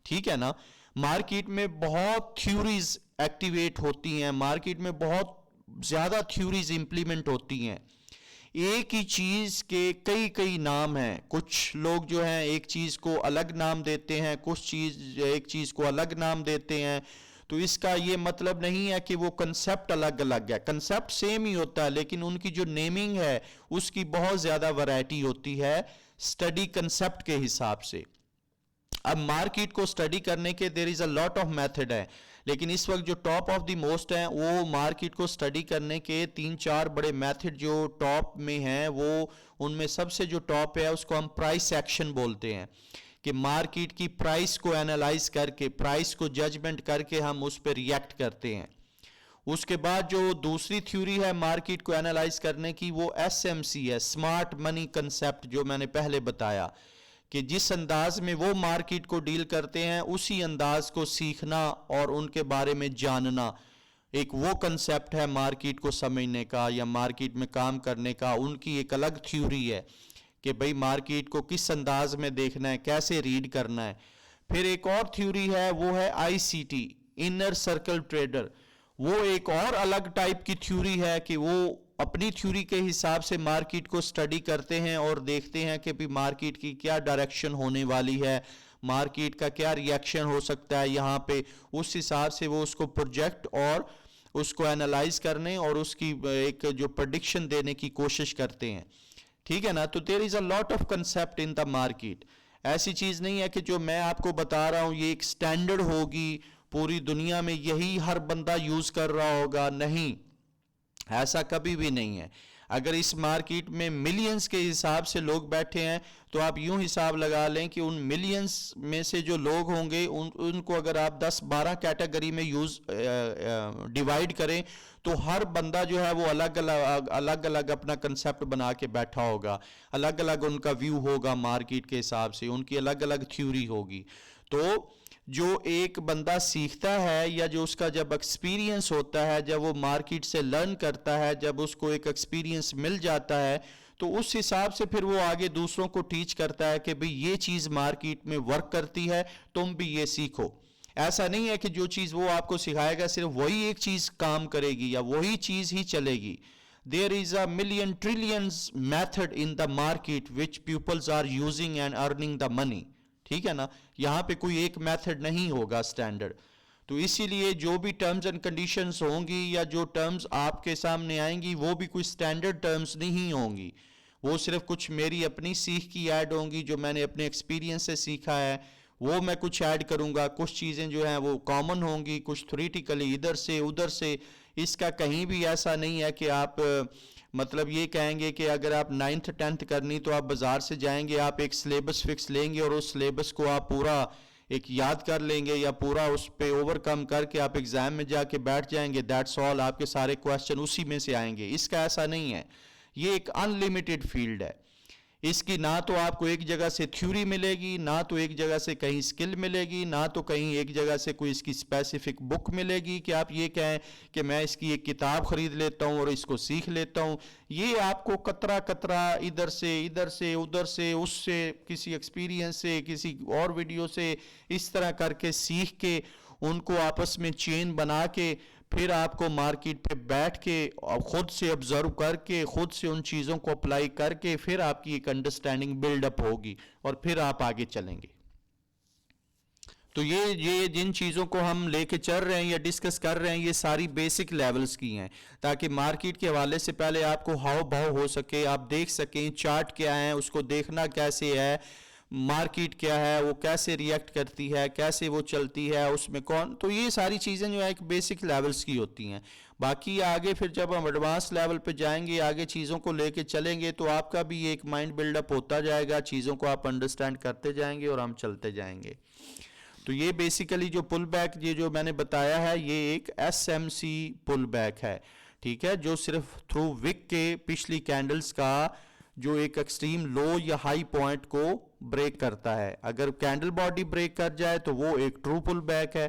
[SPEAKER 1] ठीक है ना, मार्केट में बहुत थ्योरीज एक्टिवेट होती हैं, मार्केट में बहुत ज़्यादा थ्योरीज इंप्लीमेंट होती हैं। एक ही चीज़ के कई कई नाम हैं, कुछ लोग जो हैं एक चीज़ को अलग नाम देते हैं, कुछ एक चीज़ को अलग नाम देते हैं। तो इसका ये मतलब नहीं है कि वो कंसेप्ट अलग अलग है, कंसेप्ट सेम ही होता है, लेकिन उनकी जो नेमिंग है उसकी बहुत ज़्यादा वैरायटी होती है स्टडी कंसेप्ट के हिसाब से। अब मार्केट को स्टडी करने के there is a lot of method है, लेकिन इस वक्त जो टॉप ऑफ द मोस्ट है वो मार्केट को स्टडी करने के 3-4 बड़े मेथड जो टॉप में हैं, वो उनमें सबसे जो टॉप है उसको हम प्राइस एक्शन बोलते हैं, कि मार्केट की प्राइस को एनालाइज करके, प्राइस को जजमेंट करके हम उस पर रिएक्ट करते हैं। उसके बाद जो दूसरी थ्योरी है मार्केट को एनालाइज करने की, वो SMC है, स्मार्ट मनी कंसेप्ट, जो मैंने पहले बताया कि जिस अंदाज में वो मार्केट को डील करते हैं उसी अंदाज को सीखना और उनके बारे में जानना, एक वो कंसेप्ट है मार्केट को समझने का या मार्केट में काम करने का। उनकी एक अलग थ्योरी है कि भाई मार्केट को किस अंदाज में देखना है, कैसे रीड करना है। फिर एक और थ्योरी है, वो है ICT, इनर सर्कल ट्रेडर। वो एक और अलग टाइप की थ्योरी है कि वो अपनी थ्योरी के हिसाब से मार्केट को स्टडी करते हैं और देखते हैं कि भी मार्केट की क्या डायरेक्शन होने वाली है, मार्केट का क्या रिएक्शन हो सकता है यहाँ पे, उस हिसाब से वो उसको प्रोजेक्ट और उसको एनालाइज करने और उसकी एक जो प्रेडिक्शन देने की कोशिश करते हैं। ठीक है ना। तो there is a lot of concept in the market. ऐसी चीज नहीं है कि जो मैं आपको बता रहा हूं ये एक स्टैंडर्ड होगी, पूरी दुनिया में यही हर बंदा यूज कर रहा होगा, नहीं, ऐसा कभी भी नहीं है। अगर इस मार्केट में मिलियंस के हिसाब से लोग बैठे हैं तो आप यूं हिसाब लगा लें कि उन मिलियंस में से जो लोग होंगे उनको अगर आप 10-12 कैटेगरी में डिवाइड करें तो हर बंदा जो है वो अलग अलग अपना कंसेप्ट बना के बैठा होगा, अलग अलग उनका व्यू होगा मार्केट के हिसाब से, उनकी अलग अलग थ्योरी होगी। तो जो एक बंदा सीखता है या जो उसका जब एक्सपीरियंस होता है, जब वो मार्केट से लर्न करता है, जब उसको एक एक्सपीरियंस मिल जाता है, तो उस हिसाब से फिर वो आगे दूसरों को टीच करता है कि भाई ये चीज़ मार्केट में वर्क करती है, तुम भी ये सीखो। ऐसा नहीं है कि जो चीज़ वो आपको सिखाएगा सिर्फ वही एक चीज़ काम करेगी या वही चीज़ ही चलेगी। There is a million trillions method in the market which pupils are using and earning the money। ठीक है ना, यहां पे कोई एक मेथड नहीं होगा स्टैंडर्ड। तो इसीलिए जो भी टर्म्स एंड कंडीशंस होंगी या जो टर्म्स आपके सामने आएंगी वो भी कोई स्टैंडर्ड टर्म्स नहीं होंगी, वो सिर्फ कुछ मेरी अपनी सीख की ऐड होंगी, जो मैंने अपने एक्सपीरियंस से सीखा है वो मैं कुछ ऐड करूंगा। कुछ चीज़ें जो हैं वो कॉमन होंगी, कुछ थ्योरेटिकली इधर से उधर से। इसका कहीं भी ऐसा नहीं है कि आप मतलब ये कहेंगे कि अगर आप 9th 10th करनी तो आप बाज़ार से जाएंगे, आप एक सिलेबस फिक्स लेंगे और उस सिलेबस को आप पूरा एक याद कर लेंगे या पूरा उस पे ओवरकम करके आप एग्ज़ाम में जाके बैठ जाएंगे, दैट्स ऑल, आपके सारे क्वेश्चन उसी में से आएंगे। इसका ऐसा नहीं है, ये एक अनलिमिटेड फील्ड है। इसकी ना तो आपको एक जगह से थ्योरी मिलेगी, ना तो एक जगह से कहीं स्किल मिलेगी, ना तो कहीं एक जगह से कोई इसकी स्पेसिफिक बुक मिलेगी कि आप ये कहें कि मैं इसकी एक किताब खरीद लेता हूँ और इसको सीख लेता हूँ। ये आपको कतरा कतरा इधर से उधर से उससे किसी एक्सपीरियंस से किसी और वीडियो से इस तरह करके सीख के उनको आपस में चेन बना के फिर आपको मार्केट पे बैठ के और खुद से ऑब्जर्व करके खुद से उन चीज़ों को अप्लाई करके फिर आपकी एक अंडरस्टैंडिंग बिल्डअप होगी और फिर आप आगे चलेंगे। तो ये जिन चीज़ों को हम लेके चल रहे हैं या डिस्कस कर रहे हैं ये सारी बेसिक लेवल्स की हैं, ताकि मार्केट के हवाले से पहले आपको हाव भाव हो सके, आप देख सकें चार्ट क्या है, उसको देखना कैसे है, मार्केट क्या है, वो कैसे रिएक्ट करती है, कैसे वो चलती है, उसमें कौन। तो ये सारी चीज़ें जो है एक बेसिक लेवल्स की होती हैं। बाकी आगे फिर जब हम एडवांस लेवल पे जाएंगे, आगे चीज़ों को लेके चलेंगे तो आपका भी एक माइंड बिल्डअप होता जाएगा, चीज़ों को आप अंडरस्टैंड करते जाएंगे और हम चलते जाएंगे। तो ये बेसिकली जो पुल बैक ये जो मैंने बताया है ये एक SMC पुल बैक है, ठीक है, जो सिर्फ थ्रू विक के पिछली कैंडल्स का जो एक एक्सट्रीम लो या हाई पॉइंट को ब्रेक करता है। अगर कैंडल बॉडी ब्रेक कर जाए तो वो एक ट्रू पुल बैक है।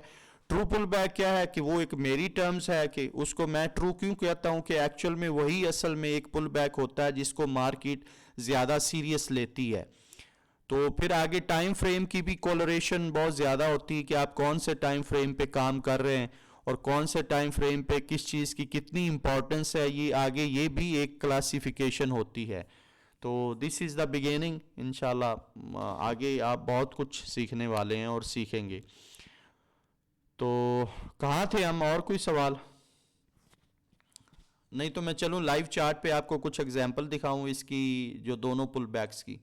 [SPEAKER 1] ट्रू पुल बैक क्या है कि वो एक मेरी टर्म्स है कि उसको मैं ट्रू क्यों कहता हूं कि एक्चुअल में वही असल में एक पुल बैक होता है जिसको मार्केट ज़्यादा सीरियस लेती है। तो फिर आगे टाइम फ्रेम की भी कोलरेशन बहुत ज़्यादा होती है कि आप कौन से टाइम फ्रेम पे काम कर रहे हैं और कौन से टाइम फ्रेम पे किस चीज़ की कितनी इंपॉर्टेंस है, ये आगे ये भी एक क्लासिफिकेशन होती है। तो दिस इज़ द बिगिनिंग। इंशाल्लाह आगे आप बहुत कुछ सीखने वाले हैं और सीखेंगे। तो कहाँ थे हम, और कोई सवाल? नहीं तो मैं चलूँ लाइव चार्ट पे आपको कुछ एग्जांपल दिखाऊं इसकी, जो दोनों पुल बैक्स की।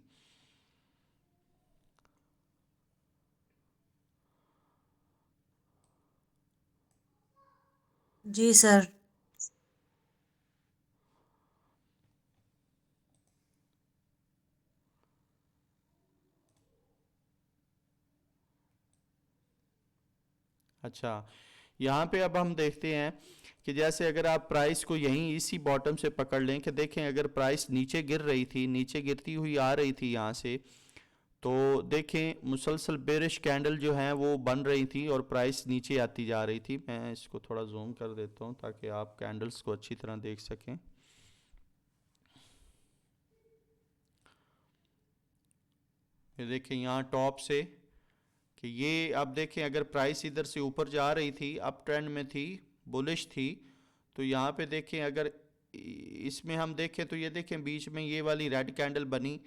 [SPEAKER 5] जी सर।
[SPEAKER 1] अच्छा, यहाँ पे अब हम देखते हैं कि जैसे अगर आप प्राइस को यहीं इसी बॉटम से पकड़ लें, कि देखें अगर प्राइस नीचे गिर रही थी, नीचे गिरती हुई आ रही थी यहाँ से, तो देखें मुसलसल बेरिश कैंडल जो हैं वो बन रही थी और प्राइस नीचे आती जा रही थी। मैं इसको थोड़ा जूम कर देता हूँ ताकि आप कैंडल्स को अच्छी तरह देख सकें। ये देखें यहाँ टॉप से कि ये अब देखें अगर प्राइस इधर से ऊपर जा रही थी, अप ट्रेंड में थी, बुलिश थी, तो यहाँ पे देखें अगर इसमें हम देखें तो ये देखें बीच में ये वाली रेड कैंडल बनी,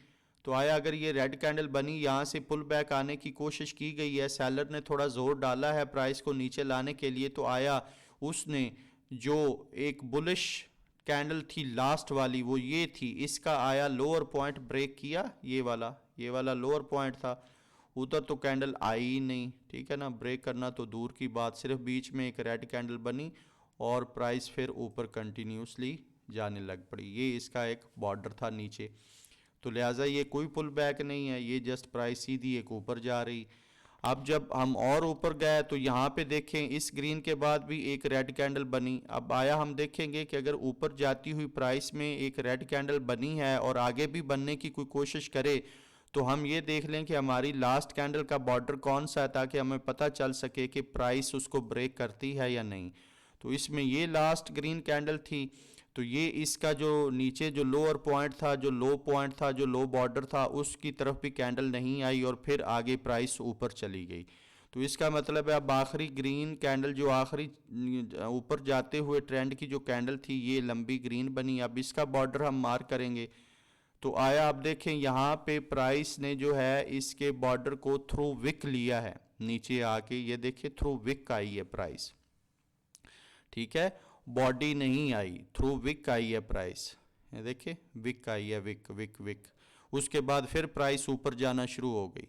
[SPEAKER 1] तो आया अगर ये रेड कैंडल बनी, यहाँ से पुल बैक आने की कोशिश की गई है, सेलर ने थोड़ा जोर डाला है प्राइस को नीचे लाने के लिए, तो आया उसने जो एक बुलिश कैंडल थी लास्ट वाली वो ये थी, इसका आया लोअर पॉइंट ब्रेक किया, ये वाला लोअर पॉइंट था, उधर तो कैंडल आई ही नहीं, ठीक है ना, ब्रेक करना तो दूर की बात, सिर्फ बीच में एक रेड कैंडल बनी और प्राइस फिर ऊपर कंटिन्यूसली जाने लग पड़ी। ये इसका एक बॉर्डर था नीचे, तो लिहाजा ये कोई पुल बैक नहीं है, ये जस्ट प्राइस सीधी एक ऊपर जा रही। अब जब हम और ऊपर गए तो यहाँ पे देखें इस ग्रीन के बाद भी एक रेड कैंडल बनी। अब आया हम देखेंगे कि अगर ऊपर जाती हुई प्राइस में एक रेड कैंडल बनी है और आगे भी बनने की कोई कोशिश करे, तो हम ये देख लें कि हमारी लास्ट कैंडल का बॉर्डर कौन सा है, ताकि हमें पता चल सके कि प्राइस उसको ब्रेक करती है या नहीं। तो इसमें ये लास्ट ग्रीन कैंडल थी, तो ये इसका जो नीचे जो लोअर पॉइंट था, जो लो पॉइंट था, जो लो बॉर्डर था, उसकी तरफ भी कैंडल नहीं आई और फिर आगे प्राइस ऊपर चली गई। तो इसका मतलब है अब आखिरी ग्रीन कैंडल जो आखिरी ऊपर जाते हुए ट्रेंड की जो कैंडल थी, ये लंबी ग्रीन बनी। अब इसका बॉर्डर हम मार्क करेंगे, तो आया आप देखें यहाँ पे प्राइस ने जो है इसके बॉर्डर को थ्रू विक लिया है, नीचे आके ये देखिए थ्रू विक आई है प्राइस, ठीक है, बॉडी नहीं आई, थ्रू विक आई है प्राइस, ये देखिए विक आई है, विक विक विक। उसके बाद फिर प्राइस ऊपर जाना शुरू हो गई,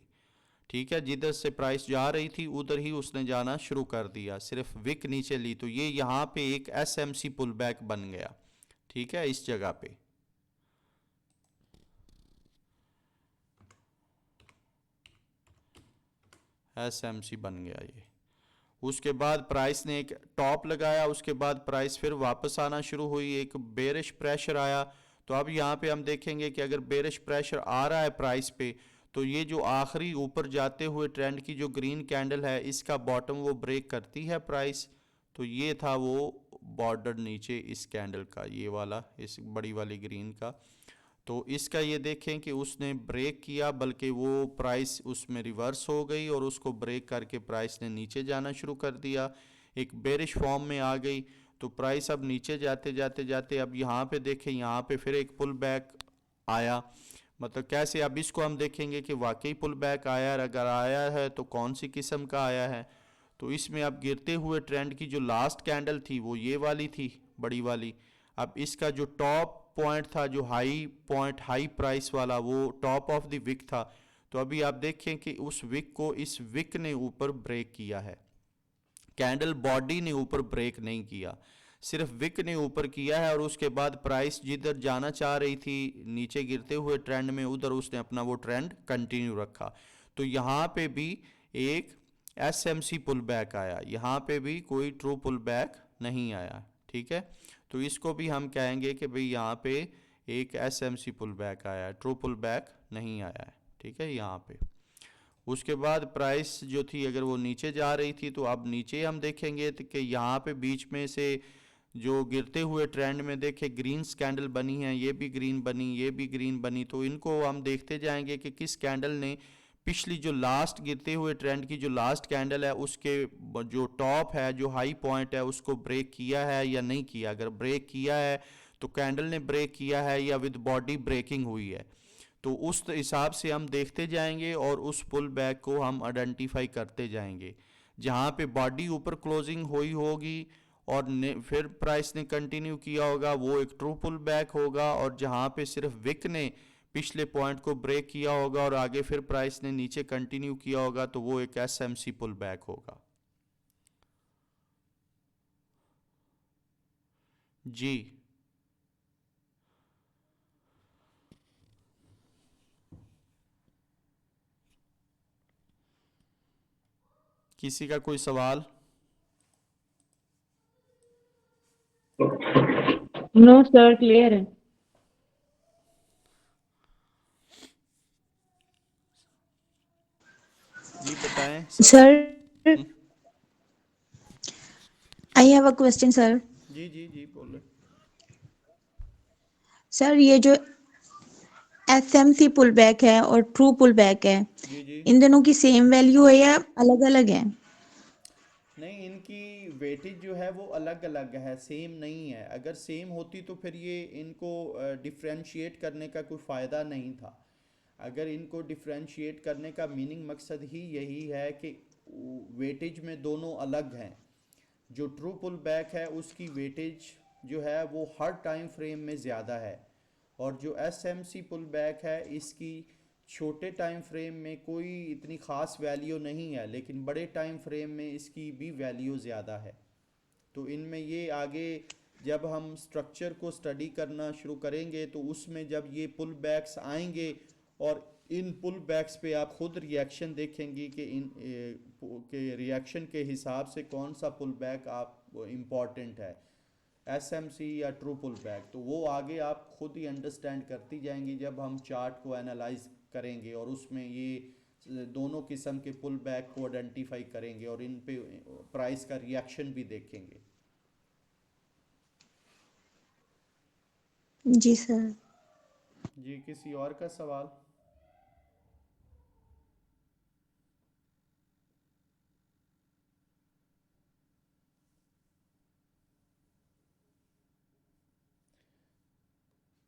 [SPEAKER 1] ठीक है, जिधर से प्राइस जा रही थी उधर ही उसने जाना शुरू कर दिया, सिर्फ विक नीचे ली, तो ये यहाँ पे एक एसएमसी पुल बैक बन गया, ठीक है, इस जगह पे एसएमसी बन गया ये। उसके बाद प्राइस ने एक टॉप लगाया, उसके बाद प्राइस फिर वापस आना शुरू हुई, एक बेरिश प्रेशर आया। तो अब यहाँ पे हम देखेंगे कि अगर बेरिश प्रेशर आ रहा है प्राइस पे, तो ये जो आखिरी ऊपर जाते हुए ट्रेंड की जो ग्रीन कैंडल है, इसका बॉटम वो ब्रेक करती है प्राइस। तो ये था वो बॉर्डर नीचे इस कैंडल का, ये वाला, इस बड़ी वाली ग्रीन का। तो इसका ये देखें कि उसने ब्रेक किया, बल्कि वो प्राइस उसमें रिवर्स हो गई और उसको ब्रेक करके प्राइस ने नीचे जाना शुरू कर दिया, एक बेरिश फॉर्म में आ गई। तो प्राइस अब नीचे जाते जाते जाते अब यहाँ पे देखें, यहाँ पे फिर एक पुल बैक आया, मतलब कैसे, अब इसको हम देखेंगे कि वाकई पुल बैक आया, अगर आया है तो कौन सी किस्म का आया है। तो इसमें अब गिरते हुए ट्रेंड की जो लास्ट कैंडल थी वो ये वाली थी, बड़ी वाली। अब इसका जो टॉप पॉइंट था, जो हाई पॉइंट, हाई प्राइस वाला, वो टॉप ऑफ द विक था। तो अभी आप देखें कि उस विक को इस विक ने ऊपर ब्रेक किया है, कैंडल बॉडी ने ऊपर ब्रेक नहीं किया, सिर्फ विक ने ऊपर किया है। और उसके बाद प्राइस जिधर जाना चाह रही थी नीचे गिरते हुए ट्रेंड में, उधर उसने अपना वो ट्रेंड कंटिन्यू रखा। तो यहाँ पे भी एक एसएमसी पुल बैक आया, यहाँ पे भी कोई ट्रू पुल बैक नहीं आया, ठीक है। तो इसको भी हम कहेंगे कि भाई यहाँ पे एक एसएमसी पुल बैक आया है, ट्रू पुल बैक नहीं आया है, ठीक है, यहाँ पे। उसके बाद प्राइस जो थी अगर वो नीचे जा रही थी, तो अब नीचे हम देखेंगे तो कि यहाँ पे बीच में से जो गिरते हुए ट्रेंड में देखे ग्रीन कैंडल बनी है, ये भी ग्रीन बनी, ये भी ग्रीन बनी। तो इनको हम देखते जाएंगे कि किस कैंडल ने पिछली जो लास्ट गिरते हुए ट्रेंड की जो लास्ट कैंडल है, उसके जो टॉप है, जो हाई पॉइंट है, उसको ब्रेक किया है या नहीं किया। अगर ब्रेक किया है तो कैंडल ने ब्रेक किया है या विद बॉडी ब्रेकिंग हुई है, तो उस हिसाब से हम देखते जाएंगे और उस पुल बैक को हम आइडेंटिफाई करते जाएंगे। जहाँ पे बॉडी ऊपर क्लोजिंग हुई होगी और फिर प्राइस ने कंटिन्यू किया होगा वो एक ट्रू पुल बैक होगा, और जहाँ पे सिर्फ विक ने पिछले पॉइंट को ब्रेक किया होगा और आगे फिर प्राइस ने नीचे कंटिन्यू किया होगा तो वो एक एसएमसी पुल बैक होगा। जी किसी का कोई सवाल?
[SPEAKER 3] नो सर, क्लियर है।
[SPEAKER 1] जी बताएं sir.
[SPEAKER 4] Sir, I have a question, sir.
[SPEAKER 1] जी जी जी बोले।
[SPEAKER 4] सर ये जो एसएमसी पुल बैक है और ट्रू पुल बैक है,
[SPEAKER 1] जी जी
[SPEAKER 4] इन दोनों की सेम वैल्यू है या अलग अलग है?
[SPEAKER 1] नहीं, इनकी वेटेज जो है वो अलग अलग है, सेम नहीं है। अगर सेम होती तो फिर ये इनको डिफरेंशिएट करने का कोई फ़ायदा नहीं था। अगर इनको डिफरेंशिएट करने का मीनिंग मकसद ही यही है कि वेटेज में दोनों अलग हैं। जो ट्रू पुल बैक है उसकी वेटेज जो है वो हर टाइम फ्रेम में ज़्यादा है, और जो S M C pull back है इसकी छोटे टाइम फ्रेम में कोई इतनी ख़ास वैल्यू नहीं है, लेकिन बड़े टाइम फ्रेम में इसकी भी वैल्यू ज़्यादा है। तो इनमें ये आगे जब हम स्ट्रक्चर को स्टडी करना शुरू करेंगे तो उसमें जब ये पुल बैक्स आएंगे और इन पुल बैक्स पे आप खुद रिएक्शन देखेंगे कि इन के रिएक्शन के हिसाब से कौन सा पुल बैक आप इम्पॉर्टेंट है, एसएमसी या ट्रू पुल बैक। तो वो आगे आप खुद ही अंडरस्टैंड करती जाएंगी जब हम चार्ट को एनालाइज करेंगे और उसमें ये दोनों किस्म के पुल बैक को आइडेंटिफाई करेंगे और इन पे प्राइस का रिएक्शन भी देखेंगे।
[SPEAKER 4] जी सर।
[SPEAKER 1] जी किसी और का सवाल?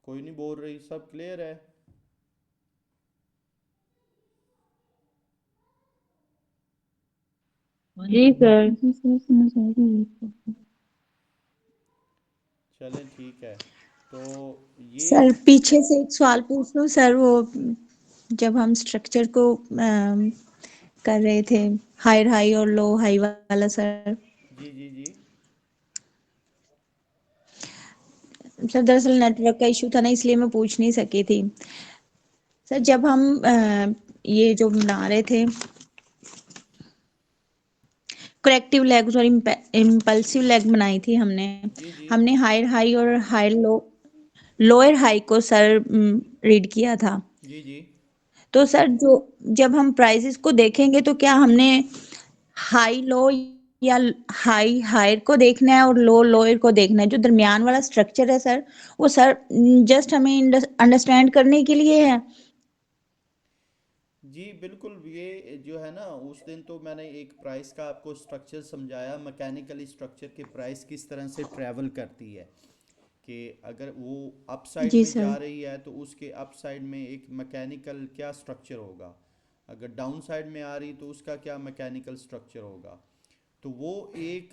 [SPEAKER 1] कोई नहीं बोल रही, सब क्लियर है?
[SPEAKER 3] जी सर।
[SPEAKER 1] चलें ठीक है। तो ये
[SPEAKER 4] सर पीछे से एक सवाल पूछ लूं सर, वो जब हम स्ट्रक्चर को कर रहे थे, हायर हाई और लो हाई वाला सर।
[SPEAKER 1] जी जी जी
[SPEAKER 4] सर दरअसल नेटवर्क का इशू था ना, इसलिए मैं पूछ नहीं सकी थी। सर जब हम ये जो बना रहे थे करेक्टिव लेग और इम्पल्सिव लेग बनाई थी हमने।
[SPEAKER 1] जी जी
[SPEAKER 4] हमने हायर हाई और हायर लो, लोअर हाई को सर रीड किया था।
[SPEAKER 1] जी जी
[SPEAKER 4] तो सर जो जब हम प्राइसेस को देखेंगे तो क्या हमने हाई लो या हाई हायर को देखना है और लो लोअर को देखना है? जो दरमियान वाला स्ट्रक्चर है सर, वो सर जस्ट हमें अंडरस्टैंड करने के लिए है।
[SPEAKER 1] जी बिल्कुल। ये जो है ना, उस दिन तो मैंने एक प्राइस का आपको स्ट्रक्चर समझाया, मैकेनिकली स्ट्रक्चर के प्राइस किस तरह से ट्रैवल करती है, कि अगर वो अप साइड
[SPEAKER 4] जी
[SPEAKER 1] में
[SPEAKER 4] सर।
[SPEAKER 1] जा रही है तो उसके अप साइड में एक मैकेनिकल क्या स्ट्रक्चर होगा, अगर डाउन साइड में आ रही तो उसका क्या मैकेनिकल स्ट्रक्चर होगा। तो वो एक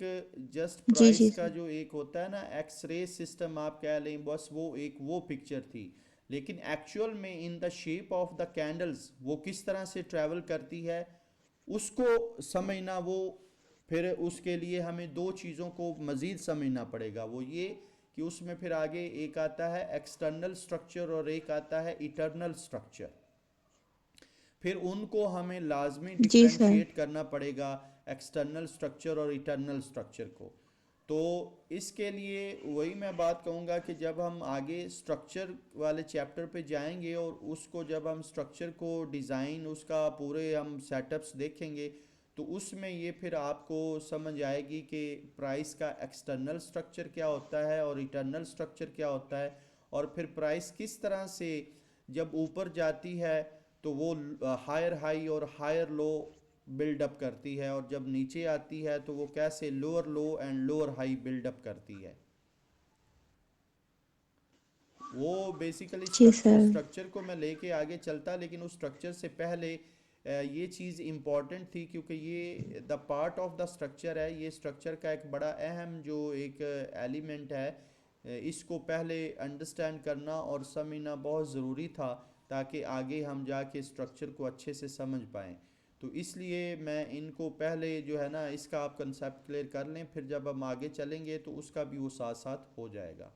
[SPEAKER 1] जस्ट
[SPEAKER 4] जी
[SPEAKER 1] प्राइस
[SPEAKER 4] जी
[SPEAKER 1] का
[SPEAKER 4] सर।
[SPEAKER 1] जो एक होता है ना एक्सरे सिस्टम आप कह लें, बस वो एक वो पिक्चर थी। लेकिन एक्चुअल में in the shape of the candles वो किस तरह से ट्रैवल करती है उसको समझना, वो फिर उसके लिए हमें दो चीज़ों को मज़ीद समझना पड़ेगा। वो ये कि उसमें फिर आगे एक आता है एक्सटर्नल स्ट्रक्चर और एक आता है इटर्नल स्ट्रक्चर। फिर उनको हमें लाजमी
[SPEAKER 4] जी सर।
[SPEAKER 1] डिफरेंशिएट करना पड़ेगा, एक्सटर्नल स्ट्रक्चर और इंटरनल स्ट्रक्चर को। तो इसके लिए वही मैं बात कहूँगा कि जब हम आगे स्ट्रक्चर वाले चैप्टर पे जाएंगे और उसको जब हम स्ट्रक्चर को डिज़ाइन उसका पूरे हम सेटअप्स देखेंगे तो उसमें ये फिर आपको समझ आएगी कि प्राइस का एक्सटर्नल स्ट्रक्चर क्या होता है और इंटरनल स्ट्रक्चर क्या होता है, और फिर प्राइस किस तरह से जब ऊपर जाती है तो वो हायर हाई और हायर लो बिल्डअप करती है, और जब नीचे आती है तो वो कैसे lower low and lower high buildup करती है। वो बेसिकली
[SPEAKER 4] जी सर।
[SPEAKER 1] स्ट्रक्चर को मैं लेके आगे चलता, लेकिन उस स्ट्रक्चर से पहले ये चीज़ इम्पॉर्टेंट थी क्योंकि ये the part of the structure है, ये स्ट्रक्चर का एक बड़ा अहम जो एक एलिमेंट है, इसको पहले अंडरस्टैंड करना और समझना बहुत ज़रूरी था ताकि आगे हम जाके स्ट्रक्चर को अच्छे से समझ पाएँ। तो इसलिए मैं इनको पहले जो है ना इसका आप कंसेप्ट क्लियर कर लें, फिर जब हम आगे चलेंगे तो उसका भी वो साथ साथ हो जाएगा।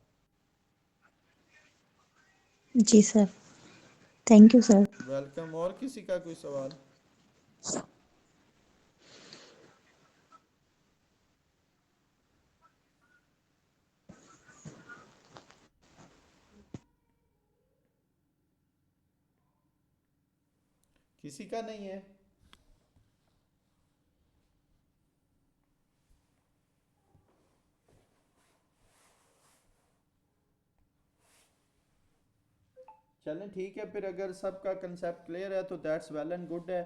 [SPEAKER 4] जी sir, thank you sir.
[SPEAKER 1] Welcome. और किसी का कोई सवाल? किसी का नहीं है? चलें ठीक है, फिर अगर सबका कंसेप्ट क्लियर है तो दैट्स वेल एंड गुड है।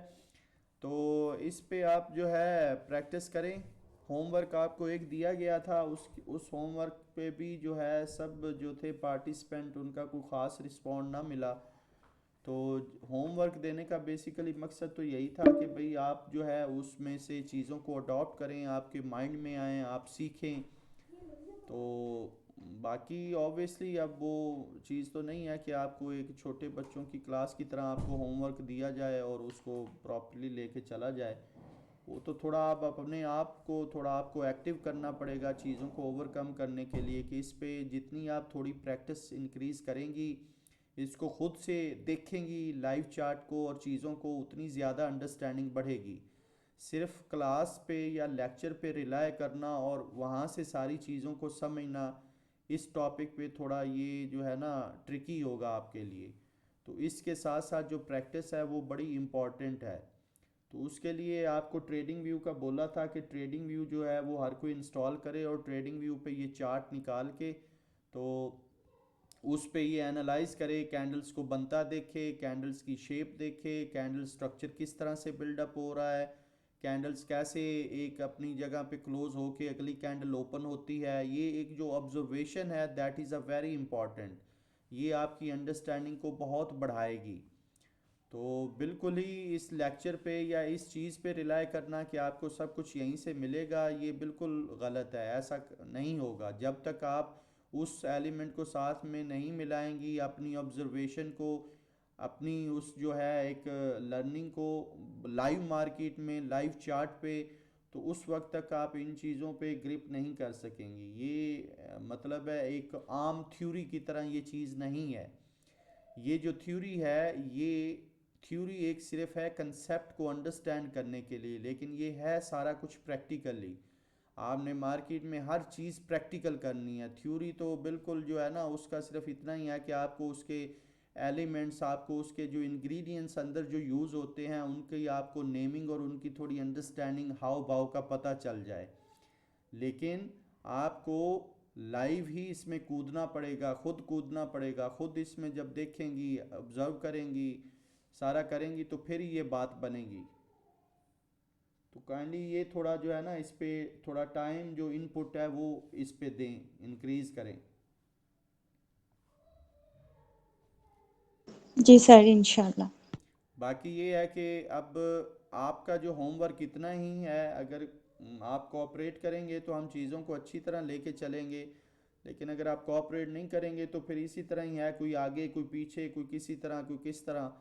[SPEAKER 1] तो इस पे आप जो है प्रैक्टिस करें। होमवर्क आपको एक दिया गया था, उस होमवर्क पे भी जो है सब जो थे पार्टिसिपेंट उनका कोई ख़ास रिस्पॉन्ड ना मिला। तो होमवर्क देने का बेसिकली मकसद तो यही था कि भाई आप जो है उसमें से चीज़ों को अडॉप्ट करें, आपके माइंड में आएँ, आप सीखें। तो बाकी ऑब्वियसली अब वो चीज़ तो नहीं है कि आपको एक छोटे बच्चों की क्लास की तरह आपको होमवर्क दिया जाए और उसको प्रॉपर्ली लेके चला जाए। वो तो थोड़ा आप अपने आप को थोड़ा आपको एक्टिव करना पड़ेगा चीज़ों को ओवरकम करने के लिए, कि इस पे जितनी आप थोड़ी प्रैक्टिस इंक्रीज़ करेंगी, इसको खुद से देखेंगी लाइव चार्ट को और चीज़ों को, उतनी ज़्यादा अंडरस्टैंडिंग बढ़ेगी। सिर्फ क्लास पे या लेक्चर पे रिलाय करना और वहाँ से सारी चीज़ों को समझना, इस टॉपिक पे थोड़ा ये जो है ना ट्रिकी होगा आपके लिए। तो इसके साथ साथ जो प्रैक्टिस है वो बड़ी इम्पॉर्टेंट है। तो उसके लिए आपको ट्रेडिंग व्यू का बोला था कि ट्रेडिंग व्यू जो है वो हर कोई इंस्टॉल करे और ट्रेडिंग व्यू पे ये चार्ट निकाल के तो उस पे ये एनालाइज करे, कैंडल्स को बनता देखे, कैंडल्स की शेप देखे, कैंडल स्ट्रक्चर किस तरह से बिल्डअप हो रहा है, कैंडल्स कैसे एक अपनी जगह पे क्लोज होके अगली कैंडल ओपन होती है। ये एक जो ऑब्जर्वेशन है that is a very important, ये आपकी अंडरस्टैंडिंग को बहुत बढ़ाएगी। तो बिल्कुल ही इस लेक्चर पे या इस चीज़ पे रिलाय करना कि आपको सब कुछ यहीं से मिलेगा, ये बिल्कुल गलत है। ऐसा नहीं होगा जब तक आप उस एलिमेंट को साथ में नहीं मिलाएंगी, अपनी ऑब्जर्वेशन को, अपनी उस जो है एक लर्निंग को लाइव मार्केट में लाइव चार्ट पे, तो उस वक्त तक आप इन चीज़ों पे ग्रिप नहीं कर सकेंगी। ये मतलब है एक आम थ्योरी की तरह ये चीज़ नहीं है। ये जो थ्योरी है, ये थ्योरी एक सिर्फ है कंसेप्ट को अंडरस्टैंड करने के लिए, लेकिन ये है सारा कुछ प्रैक्टिकली। आपने मार्केट में हर चीज़ प्रैक्टिकल करनी है। थ्योरी तो बिल्कुल जो है ना उसका सिर्फ इतना ही है कि आपको उसके एलिमेंट्स, आपको उसके जो इंग्रेडिएंट्स अंदर जो यूज़ होते हैं उनकी आपको नेमिंग और उनकी थोड़ी अंडरस्टैंडिंग हाव भाव का पता चल जाए। लेकिन आपको लाइव ही इसमें कूदना पड़ेगा, खुद कूदना पड़ेगा। खुद इसमें जब देखेंगी, ऑब्जर्व करेंगी, सारा करेंगी तो फिर ये बात बनेगी। तो काइंडली ये थोड़ा जो है ना इस पे थोड़ा टाइम जो इनपुट है वो इस पे दें, इंक्रीज करें।
[SPEAKER 4] जी सर, इंशाल्लाह।
[SPEAKER 1] बाकी ये है कि अब आपका जो होमवर्क इतना ही है, अगर आप कोऑपरेट करेंगे तो हम चीज़ों को अच्छी तरह लेके चलेंगे। लेकिन अगर आप कोऑपरेट नहीं करेंगे तो फिर इसी तरह ही है, कोई आगे कोई पीछे, कोई किसी तरह कोई किस तरह।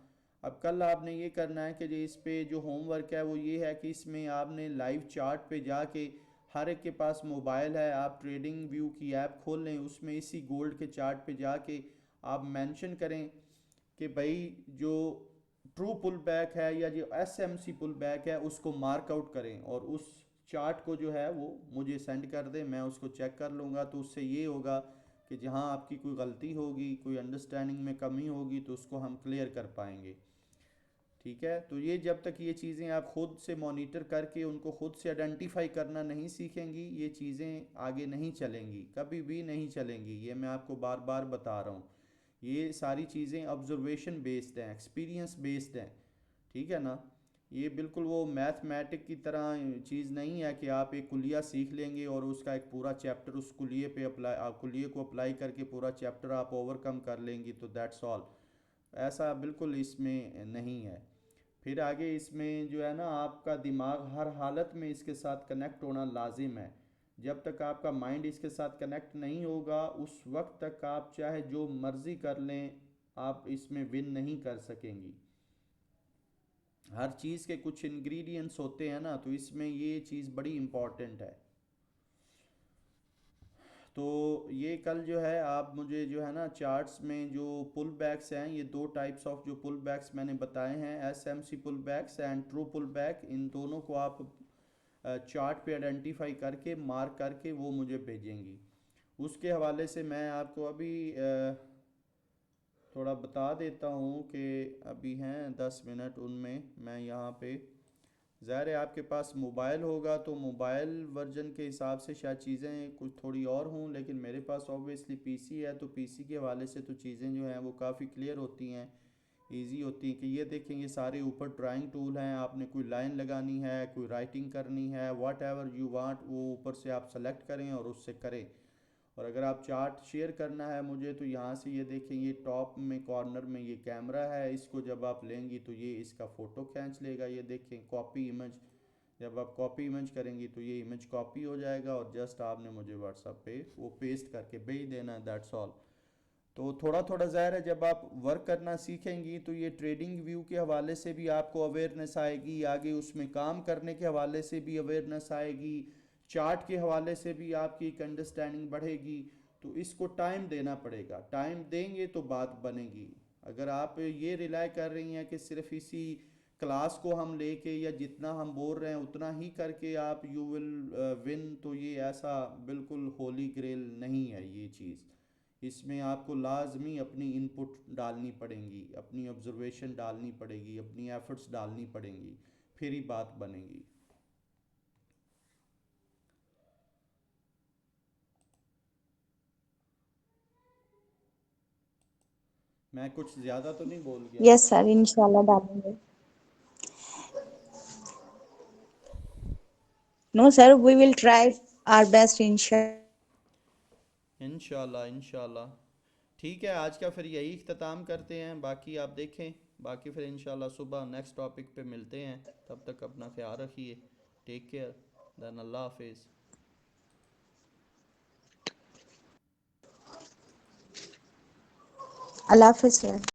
[SPEAKER 1] अब कल आपने ये करना है कि जो इस पे जो होमवर्क है वो ये है कि इसमें आपने लाइव चार्ट पे जाके, हर एक के पास मोबाइल है, आप ट्रेडिंग व्यू की ऐप खोल लें, उसमें इसी गोल्ड के चार्ट पे जाके आप मेंशन करें कि भाई जो ट्रू पुल बैक है या जो एसएमसी पुल बैक है उसको मार्क आउट करें और उस चार्ट को जो है वो मुझे सेंड कर दें, मैं उसको चेक कर लूँगा। तो उससे ये होगा कि जहाँ आपकी कोई गलती होगी, कोई अंडरस्टैंडिंग में कमी होगी तो उसको हम क्लियर कर पाएंगे। ठीक है, तो ये जब तक ये चीज़ें आप खुद से मॉनिटर करके उनको खुद से आइडेंटिफाई करना नहीं सीखेंगी, ये चीज़ें आगे नहीं चलेंगी, कभी भी नहीं चलेंगी। ये मैं आपको बार बार बता रहा हूँ। ये सारी चीज़ें ऑब्जर्वेशन बेस्ड हैं, एक्सपीरियंस बेस्ड हैं। ठीक है ना? ये बिल्कुल वो मैथमेटिक की तरह चीज़ नहीं है कि आप एक कुलिया सीख लेंगे और उसका एक पूरा चैप्टर उस कुलिये पे अप्लाई, आप कुलिये को अप्लाई करके पूरा चैप्टर आप ओवरकम कर लेंगी तो दैट्स ऑल। ऐसा बिल्कुल इसमें नहीं है। फिर आगे इसमें जो है ना आपका दिमाग हर हालत में इसके साथ कनेक्ट होना लाजिम है। जब तक आपका माइंड इसके साथ कनेक्ट नहीं होगा उस वक्त तक आप चाहे जो मर्ज़ी कर लें आप इसमें विन नहीं कर सकेंगी। हर चीज़ के कुछ इंग्रेडिएंट्स होते हैं ना, तो इसमें ये चीज़ बड़ी इम्पॉर्टेंट है। तो ये कल जो है आप मुझे जो है ना चार्ट्स में जो पुल बैक्स हैं, ये दो टाइप्स ऑफ जो पुल बैक्स मैंने बताए हैं, SMC pull backs and true pull back, इन दोनों को आप चार्ट पे आइडेंटिफाई करके मार्क करके वो मुझे भेजेंगी। उसके हवाले से मैं आपको अभी थोड़ा बता देता हूँ कि अभी हैं 10 मिनट, उनमें मैं यहाँ पे ज़ाहिर है आपके पास मोबाइल होगा तो मोबाइल वर्जन के हिसाब से शायद चीज़ें कुछ थोड़ी और हों, लेकिन मेरे पास ऑब्वियसली पीसी है तो पीसी के हवाले से तो चीज़ें जो हैं वो काफ़ी क्लियर होती हैं, इजी होती हैं। कि ये देखें ये सारे ऊपर ड्राइंग टूल हैं, आपने कोई लाइन लगानी है, कोई राइटिंग करनी है, व्हाट एवर यू वांट वो ऊपर से आप सेलेक्ट करें और उससे करें। और अगर आप चार्ट शेयर करना है मुझे तो यहाँ से ये देखें ये टॉप में कॉर्नर में ये कैमरा है, इसको जब आप लेंगी तो ये इसका फ़ोटो खींच लेगा। ये देखें कॉपी इमेज, जब आप कॉपी इमेज करेंगी तो ये इमेज कॉपी हो जाएगा और जस्ट आपने मुझे व्हाट्सएप पे वो पेस्ट करके भेज देना है, दैट्स ऑल। तो थोड़ा थोड़ा ज़ाहिर है जब आप वर्क करना सीखेंगी तो ये ट्रेडिंग व्यू के हवाले से भी आपको अवेयरनेस आएगी, आगे उसमें काम करने के हवाले से भी अवेयरनेस आएगी, चार्ट के हवाले से भी आपकी एक अंडरस्टैंडिंग बढ़ेगी। तो इसको टाइम देना पड़ेगा, टाइम देंगे तो बात बनेगी। अगर आप ये रिलाय कर रही हैं कि सिर्फ इसी क्लास को हम लेके या जितना हम बोल रहे हैं उतना ही करके आप यू विल विन, तो ये ऐसा बिल्कुल होली ग्रेल नहीं है ये चीज़। इसमें आपको लाजमी अपनी इनपुट डालनी पड़ेंगी, अपनी ऑब्जर्वेशन डालनी पड़ेगी, अपनी एफर्ट्स डालनी पड़ेंगी, फिर ही बात बनेगी। मैं कुछ ज़्यादा तो नहीं बोल गया?
[SPEAKER 4] यस सर, इंशाल्लाह डालेंगे। No sir, we will try our best इंशाल्लाह।
[SPEAKER 1] इंशाल्लाह इंशाल्लाह। ठीक है, आज का फिर यही इख्तिताम करते हैं, बाकी आप देखें, बाकी फिर इंशाल्लाह सुबह नेक्स्ट टॉपिक पे मिलते हैं। तब तक अपना ख्याल रखिए, टेक केयर, देन अल्लाह हाफिज़।
[SPEAKER 4] अल्लाह हाफिज़ सर।